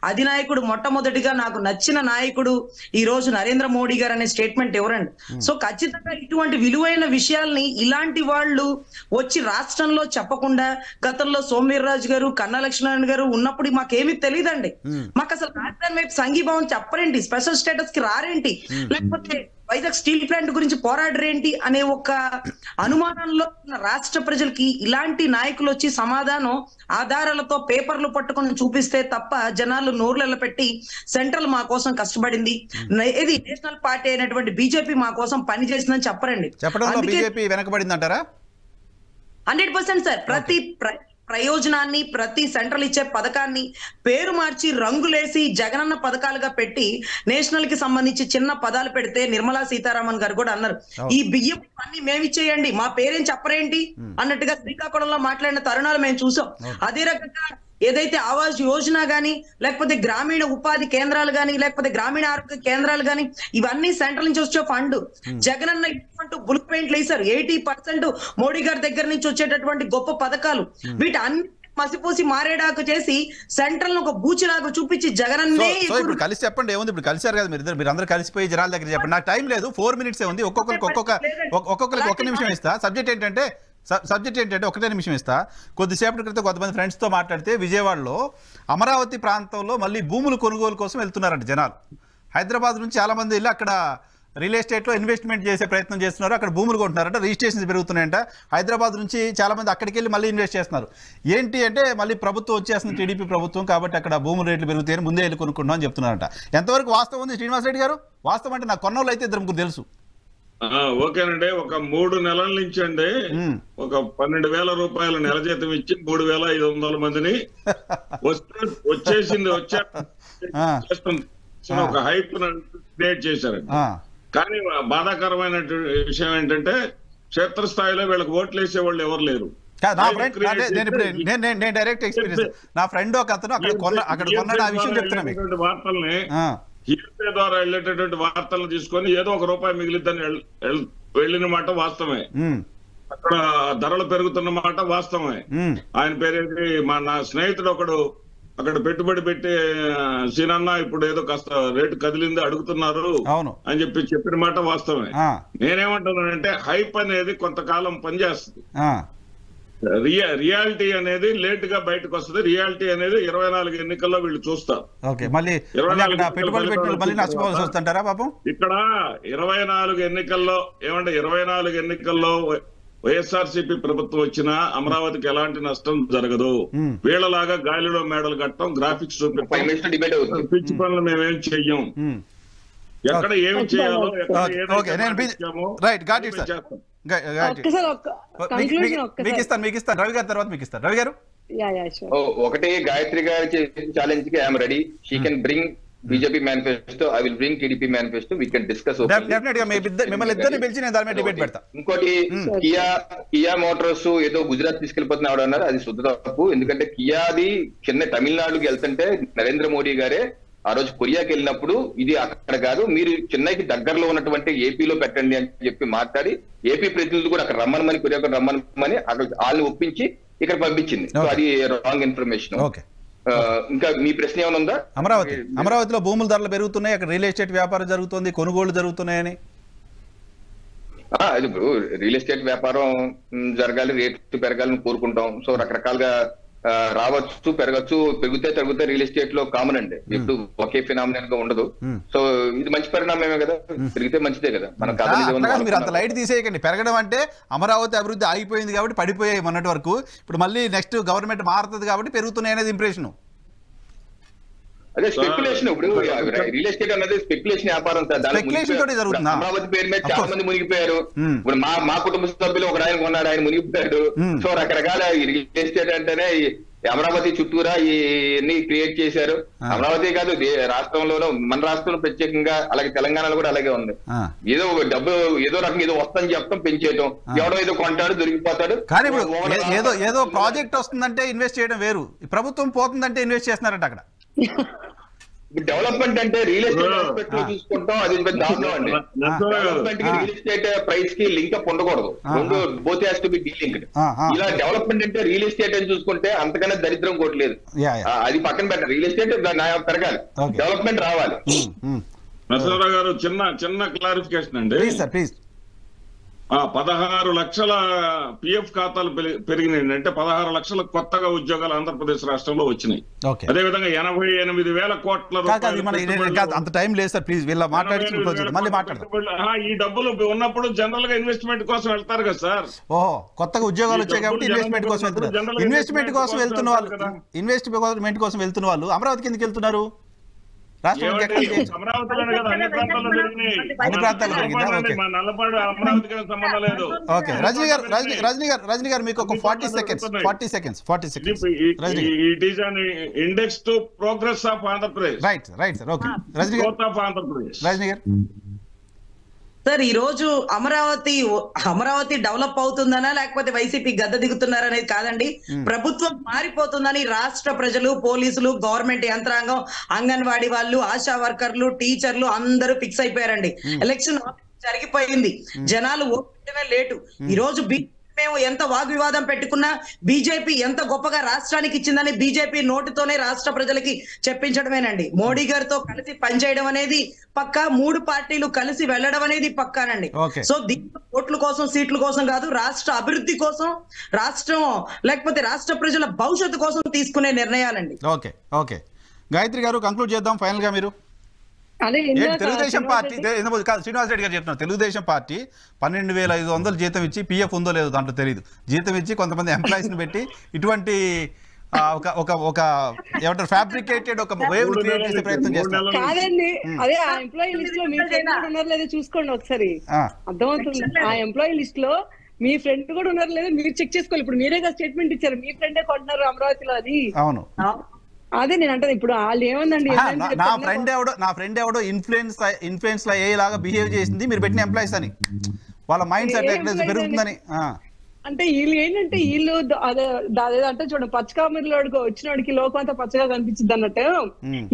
అధినాయకుడు మొట్టమొదటిగా నాకు నచ్చిన నాయకుడు ఈ రోజు నరేంద్ర మోడీ గారు అనే స్టేట్మెంట్ ఎవరండి. సో ఖచ్చితంగా ఇటువంటి విలువైన విషయాల్ని ఇలాంటి వాళ్ళు వచ్చి రాష్ట్రంలో చెప్పకుండా, గతంలో సోమవీర్రాజు గారు, కన్నా లక్ష్మీనారాయణ గారు ఉన్నప్పుడు మాకేమీ తెలియదండి. మాకు అసలు రాజధాని వైపు సంఘీభావం చెప్పరేంటి, స్పెషల్ స్టేటస్ కి రారేంటి, లేకపోతే వైజాగ్ స్టీల్ ప్లాంట్ గురించి పోరాడరేంటి అనే ఒక అనుమానంలో రాష్ట్ర ప్రజలకి ఇలాంటి నాయకులు వచ్చి సమాధానం ఆధారాలతో పేపర్లు పట్టుకొని చూపిస్తే తప్ప జనాలు నోర్లెల్ల పెట్టి సెంట్రల్ మా కోసం కష్టపడింది, ఇది నేషనల్ పార్టీ అయినటువంటి బీజేపీ మా కోసం పని చేసిందని చెప్పరండి. 100% సార్. ప్రతి ప్రయోజనాన్ని, ప్రతి సెంట్రల్ ఇచ్చే పథకాన్ని పేరు మార్చి రంగులేసి జగనన్న పథకాలుగా పెట్టి నేషనల్ కి సంబంధించి చిన్న పదాలు పెడితే నిర్మలా సీతారామన్ గారు కూడా అన్నారు, ఈ బియ్యం అన్ని మేమిచ్చేయండి, మా పేరేం చెప్పరేంటి అన్నట్టుగా శ్రీకాకుళంలో మాట్లాడిన తరుణాలు మేము చూసాం. అదే రకంగా ఏదైతే ఆవాస్ యోజన గానీ, లేకపోతే గ్రామీణ ఉపాధి కేంద్రాలు గానీ, లేకపోతే గ్రామీణ ఆరోగ్య కేంద్రాలు గానీ, ఇవన్నీ సెంట్రల్ నుంచి వచ్చే ఫండ్. జగనన్న ఇటువంటి బుల్ పెయింట్లు వేశారు. 80% మోడీ గారి దగ్గర నుంచి వచ్చేటటువంటి గొప్ప పథకాలు వీటి అన్ని మసిపూసి మారేడాకు చేసి సెంట్రల్ ఒక బూచిలాగా చూపించి జగనన్నే ఇప్పుడు కలిసి చెప్పండి. ఏముంది, ఇప్పుడు కలిసారు కదా మీరు అందరూ కలిసిపోయి జనాల దగ్గర చెప్పండి. నాకు టైం లేదు, 4 minutes ఉంది. ఒక్కొక్కరికి 1 నిమిషం ఇస్తా. సబ్జెక్ట్ ఏంటంటే 1 నిమిషం ఇస్తా. కొద్దిసేపటి క్రితం కొంతమంది ఫ్రెండ్స్తో మాట్లాడితే విజయవాడలో అమరావతి ప్రాంతంలో మళ్ళీ భూములు కొనుగోలు కోసం వెళ్తున్నారంట జనాలు. హైదరాబాద్ నుంచి చాలా మంది వెళ్ళి అక్కడ రియల్ ఎస్టేట్లో ఇన్వెస్ట్మెంట్ చేసే ప్రయత్నం చేస్తున్నారు, అక్కడ భూములు కొంటున్నారంట, రిజిస్ట్రేషన్స్ పెరుగుతున్నాయంట, హైదరాబాద్ నుంచి చాలామంది అక్కడికి వెళ్ళి మళ్ళీ ఇన్వెస్ట్ చేస్తున్నారు. ఏంటి అంటే మళ్ళీ ప్రభుత్వం వచ్చేస్తుంది, టీడీపీ ప్రభుత్వం, కాబట్టి అక్కడ భూముల రేట్లు పెరుగుతాయని ముందే వెళ్ళి కొనుక్కుంటున్నాం అని చెప్తున్నారంట. ఎంతవరకు వాస్తవం ఉంది శ్రీనివాసరెడ్డి గారు? వాస్తవం అంటే నాకు కొన్నోళ్ళు అయితే ఇద్దరు ముగ్గురు తెలుసు. ఓకేనండి, ఒక 3 నెలల నుంచి అండి ఒక 12,000 రూపాయల నెల జీతం ఇచ్చి 3,500 మందిని వచ్చేసింది ఒక హైప్ క్రియేట్ చేశారండి. కానీ బాధాకరమైన విషయం ఏంటంటే క్షేత్రస్థాయిలో వీళ్ళకి ఓట్లు వేసే వాళ్ళు ఎవరు లేరు. నేను డైరెక్ట్ ఎక్స్పీరియన్స్, నా ఫ్రెండ్ ఒక అతను అక్కడ కొన్న విషయం చెప్తున్నా. వార్తల్ని హీర్పే ద్వారా వెళ్ళేటటువంటి వార్తలను తీసుకొని ఏదో ఒక రూపాయి మిగిలిద్దని వెళ్ళిన మాట వాస్తవమే. అక్కడ ధరలు పెరుగుతున్న మాట వాస్తవమే. ఆయన పేరేంటి, నా స్నేహితుడు ఒకడు అక్కడ పెట్టుబడి పెట్టి సీనన్న ఇప్పుడు ఏదో కాస్త రేటు కదిలింది అడుగుతున్నారు అని చెప్పిన మాట వాస్తవమే. నేనేమంటున్నానంటే హైప్ అనేది కొంతకాలం పనిచేస్తుంది, రియాలిటీ అనేది లేట్ గా బయటకు వస్తుంది. రియాలిటీ అనేది 24 ఎన్నికల్లో వీళ్ళు చూస్తారు. ఇక్కడ 24 ఎన్నికల్లో 24 ఎన్నికల్లో వైఎస్ఆర్సీపీ ప్రభుత్వం వచ్చినా అమరావతికి ఎలాంటి నష్టం జరగదు. వీళ్ళలాగా గాలిలో మేడలు కట్టడం, గ్రాఫిక్స్ చూపించడం, పిచ్చి పనులు మేమేం చెయ్యం. ఎక్కడ ఏమి చేయాలో ఒకటి గాయత్రి గారి ఛాలెంజ్ కి I'm ready. She can bring BJP manifesto, I will bring TDP manifesto, we can discuss. ఇంకోటి కియా మోటార్స్ ఏదో గుజరాత్ తీసుకెళ్లిపోతున్నా అన్నారు, అది శుద్ధ తప్పు. ఎందుకంటే కియాది కింద తమిళనాడుకి వెళ్తుంటే నరేంద్ర మోడీ గారే ఆ రోజు కొరియాకి వెళ్ళినప్పుడు ఇది అక్కడ కాదు, మీరు చెన్నైకి దగ్గరలో ఉన్నటువంటి ఏపీలో పెట్టండి అని చెప్పి మాట్లాడి ఏపీ ప్రతినిధులు కూడా అక్కడ రమ్మనమని, కొరియాకు రమ్మనమని అక్కడ వాళ్ళని ఒప్పించి ఇక్కడ పంపించింది. సో అది రాంగ్ ఇన్ఫర్మేషన్. ఇంకా మీ ప్రశ్న ఏమైనా ఉందా? అమరావతిలో భూముల ధరలు పెరుగుతున్నాయి, అక్కడ రియల్ ఎస్టేట్ వ్యాపారం జరుగుతుంది, కొనుగోళ్లు జరుగుతున్నాయని. అది ఇప్పుడు రియల్ ఎస్టేట్ వ్యాపారం జరగాలి, రేట్లు పెరగాలని కోరుకుంటాం. సో రకరకాలుగా రావచ్చు, పెరగచ్చు, తగ్గితే రియల్ ఎస్టేట్ లో కామన్ అండి, ఇప్పుడు ఒకే ఫినామినల్ గా ఉండదు. సో ఇది మంచి పరిణామమే కదా, పెరిగితే మంచిదే కదా. మనం మీరు అంత లైట్ తీసేయకండి. పెరగడం అంటే అమరావతి అభివృద్ధి ఆగిపోయింది కాబట్టి పడిపోయాయి మొన్నటి వరకు, ఇప్పుడు మళ్ళీ నెక్స్ట్ గవర్నమెంట్ మారుతుంది కాబట్టి పెరుగుతున్నాయి అనేది ఇంప్రెషన్. అదే స్పెక్యులేషన్. ఇప్పుడు రియల్ ఎస్టేట్ అనేది స్పెక్యులేషన్ వ్యాపారం సార్. అమరావతి పేరు మీద చాలా మంది మునిగిపోయారు. ఇప్పుడు మా కుటుంబ సభ్యులు ఒక ఆయన కొన్నాడు, ఆయన మునిగిపోయాడు. సో రకరకాల రియల్ ఎస్టేట్ అంటేనే అమరావతి చుట్టూరా ఇవన్నీ క్రియేట్ చేశారు. అమరావతి కాదు, రాష్ట్రంలోనూ, మన రాష్ట్రంలో ప్రత్యేకంగా, అలాగే తెలంగాణలో కూడా అలాగే ఉంది. ఏదో డబ్బు ఏదో రకంగా ఏదో వస్తుందని చెప్తాం, పెంచేయటం, ఎవడో ఏదో కొంటాడు, దొరికిపోతాడు. కానీ ఇప్పుడు ఏదో ప్రాజెక్ట్ వస్తుందంటే ఇన్వెస్ట్ చేయడం వేరు, ప్రభుత్వం పోతుందంటే ఇన్వెస్ట్ చేస్తున్నారంట అక్కడ. డెవలప్మెంట్ అంటే రియల్ ఎస్టేట్ ఆస్పెక్ట్ లో చూసుకుంటాం, అది దారుణం అండి. డెవలప్మెంట్ కి రియల్ ఎస్టేట్ ప్రైస్ కి లింక్ అప్ ఉండకూడదు, రెండు బోత్ హ్యాస్ టు బి డీలింక్డ్. ఇలా డెవలప్మెంట్ అంటే రియల్ ఎస్టేట్ అని చూసుకుంటే అంతకన్నా దరిద్రం కొట్టలేదు. అది పక్కన పెట్టాలి, రియల్ ఎస్టేట్ పెరగాలి, డెవలప్మెంట్ రావాలి. నరసింహరావు గారు చిన్న క్లారిఫికేషన్ అండి. 16 లక్షల పిఎఫ్ ఖాతాలు పెరిగినాయి అంటే 16 లక్షల కొత్తగా ఉద్యోగాలు ఆంధ్రప్రదేశ్ రాష్ట్రంలో వచ్చినాయి. అదే విధంగా 88,000 కోట్ల ఈ డబ్బులు ఉన్నప్పుడు జనరల్ గా ఇన్వెస్ట్మెంట్ కోసం వెళ్తారు కదా సార్. కొత్తగా ఉద్యోగాలు వచ్చాయి కాబట్టి ఇన్వెస్ట్మెంట్ కోసం వెళ్తున్నారు. ఇన్వెస్ట్మెంట్ కోసం వెళ్తున్న వాళ్ళు అమరావతికి ఎందుకు వెళ్తున్నారు? రజనీ గారు మీకు ఒక 40 seconds. It is an index to progress of Andhra Pradesh. Right sir. Okay Rajani గారు. సార్, ఈ రోజు అమరావతి డెవలప్ అవుతుందనా లేకపోతే వైసీపీ గద్ద దిగుతున్నారనేది కాదండి, ప్రభుత్వం మారిపోతుందని రాష్ట్ర ప్రజలు, పోలీసులు, గవర్నమెంట్ యంత్రాంగం, అంగన్వాడీ వాళ్ళు, ఆశా వర్కర్లు, టీచర్లు అందరూ ఫిక్స్ అయిపోయారండి. ఎలక్షన్ జరిగిపోయింది, జనాలు ఓటమే లేటు. ఈ రోజు మేము ఎంత వాగ్వివాదం పెట్టుకున్నా బీజేపీ ఎంత గొప్పగా రాష్ట్రానికి ఇచ్చిందని బీజేపీ నోటితోనే రాష్ట్ర ప్రజలకి చెప్పించడమేనండి. మోడీ గారితో కలిసి పనిచేయడం అనేది పక్కా, 3 పార్టీలు కలిసి వెళ్ళడం అనేది పక్కానండి. సో దీంట్లో ఓట్ల కోసం, సీట్ల కోసం కాదు, రాష్ట్ర అభివృద్ధి కోసం, రాష్ట్రం లేకపోతే రాష్ట్ర ప్రజల భవిష్యత్తు కోసం తీసుకునే నిర్ణయాలండి. ఓకే గాయత్రి గారు, కంక్లూడ్ చేద్దాం ఫైనల్ గా మీరు. అదే ఏంటి ఇందాక తెలుగుదేశం పార్టీ శ్రీనివాస్ కాదు, శ్రీనివాస్ రెడ్డి గారు చెప్తున్నారు, తెలుగుదేశం పార్టీ 12,500 జీతం ఇచ్చి పిఎఫ్ ఉందో లేదో దాంట్లో తెలియదు, జీతం ఇచ్చి కొంతమంది ఎంప్లాయీస్ ని పెట్టి ఇటువంటి ఒక ఏమంటారు ఫ్యాబ్రికేటెడ్ ఒక వేవ్ క్రియేట్ చేసే ప్రయత్నం చేస్తారు. కాదండి, అదే ఆ ఎంప్లాయీ లిస్ట్ లో మీ ఫ్రెండ్ కూడా ఉన్నారు లేదో చూసుకోండి ఒకసారి, అర్థమవుతుంది. ఆ ఎంప్లాయీ లిస్ట్ లో మీ ఫ్రెండ్ కూడా ఉన్నారు లేదా మీరు చెక్ చేసుకోవాలి. ఇప్పుడు మీరే స్టేట్మెంట్ ఇచ్చారు, మీ ఫ్రెండే కొంటున్నారు అమరావతిలో అది. అవును, అదే నేను అంటే ఇప్పుడు వాళ్ళు ఏముందండి, నా ఫ్రెండ్ ఎవడో ఇన్ఫ్లుయెన్స్ అయ్యేలాగా బిహేవ్ చేసింది మీరు పెట్టిన ఎంప్లాయీస్ అని, వాళ్ళ మైండ్ సెట్ ఎట్లా పెరుగుతుందని. అంటే వీళ్ళు ఏంటంటే వీళ్ళు అదే అంటే చూడండి, పచ్చకామరిలో వచ్చినోడికి లోకం అంతా పచ్చగా కనిపించింది అన్నట్టు,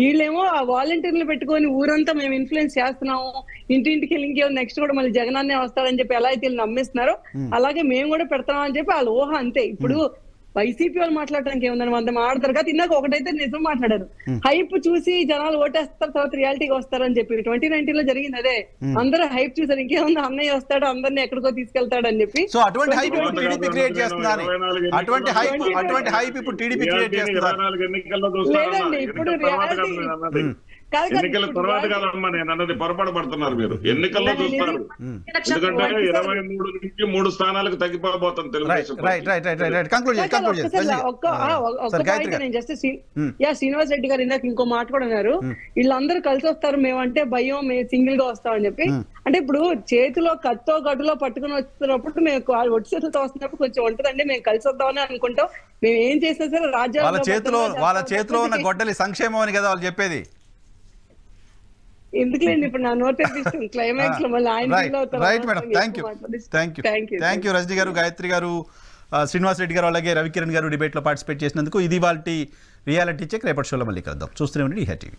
వీళ్ళేమో ఆ వాలంటీర్లు పెట్టుకొని ఊరంతా మేము ఇన్ఫ్లుయెన్స్ చేస్తున్నాము, ఇంటింటికి వెళ్ళి ఇంకేమో నెక్స్ట్ కూడా మళ్ళీ జగనాన్నే వస్తాడని చెప్పి ఎలా అయితే వీళ్ళు నమ్మిస్తున్నారో అలాగే మేము కూడా పెడతామని చెప్పి వాళ్ళ ఊహ అంతే. ఇప్పుడు వైసీపీ వాళ్ళు మాట్లాడడానికి ఏముందని వంద మాట్లాడతారు కదా, తిన్నాక ఒకటైతే నిజం మాట్లాడారు, హైప్ చూసి జనాలు ఓటేస్తారు తర్వాత రియాలిటీగా వస్తారని చెప్పి 2019 లో జరిగింది అదే. అందరూ హైప్ చూసారు, ఇంకేముంది అన్నయ్య వస్తాడు అందరినీ ఎక్కడికో తీసుకెళ్తాడు అని చెప్పి. సో అటువంటి హైప్ ఇప్పుడు టీడీపీ క్రియేట్ చేస్తున్నారు, అటువంటి హైప్ ఇప్పుడు టీడీపీ క్రియేట్ చేస్తున్నారు. లేదండి ఇప్పుడు రియాలిటీ ఎన్నికల తర్వాత కదమ్మా నేను అన్నది, పొరపాటు పడుతున్నారు మీరు. ఎన్నికల్లో చూస్తారు, ఎందుకంటే 23 నుంచి 3 స్థానాలకు తగ్గిపోబోతుంది తెలుగుదేశం. శ్రీనివాస్ రెడ్డి గారు ఇందాక ఇంకో మాట కూడా అన్నారు, వీళ్ళందరూ కలిసి వస్తారు మేమంటే భయం, మేము సింగిల్ గా వస్తామని చెప్పి. అంటే ఇప్పుడు చేతిలో కత్తో గడ్డులో పట్టుకుని వస్తున్నప్పుడు మేము ఒట్టి చేతులతో వస్తున్నప్పుడు కొంచెం ఉంటదండి, మేము కలిసి వద్దామని అనుకుంటాం. మేము ఏం చేసినా సరే రాజ్యాంగం వాళ్ళ చేతిలో ఉన్న గొడ్డలి సంక్షేమం అని కదా వాళ్ళు చెప్పేది. ఎందుకులేండి ఇప్పుడు నా నోట్ క్లైమాక్స్ లో మళ్ళీ ఆయన right madam, thank you Rajani గారు, గాయత్రి గారు, శ్రీనివాస్ రెడ్డి గారు, అలాగే రవికిరణ్ గారు డిబేట్ లో పార్టిసిపేట్ చేసినందుకు. ఇది వాళ్ళ రియాలిటీ చెక్. రేపటి షోలో మళ్ళీ కలుద్దాం. చూస్తూనే ఉండండి ఈహె టీవీ.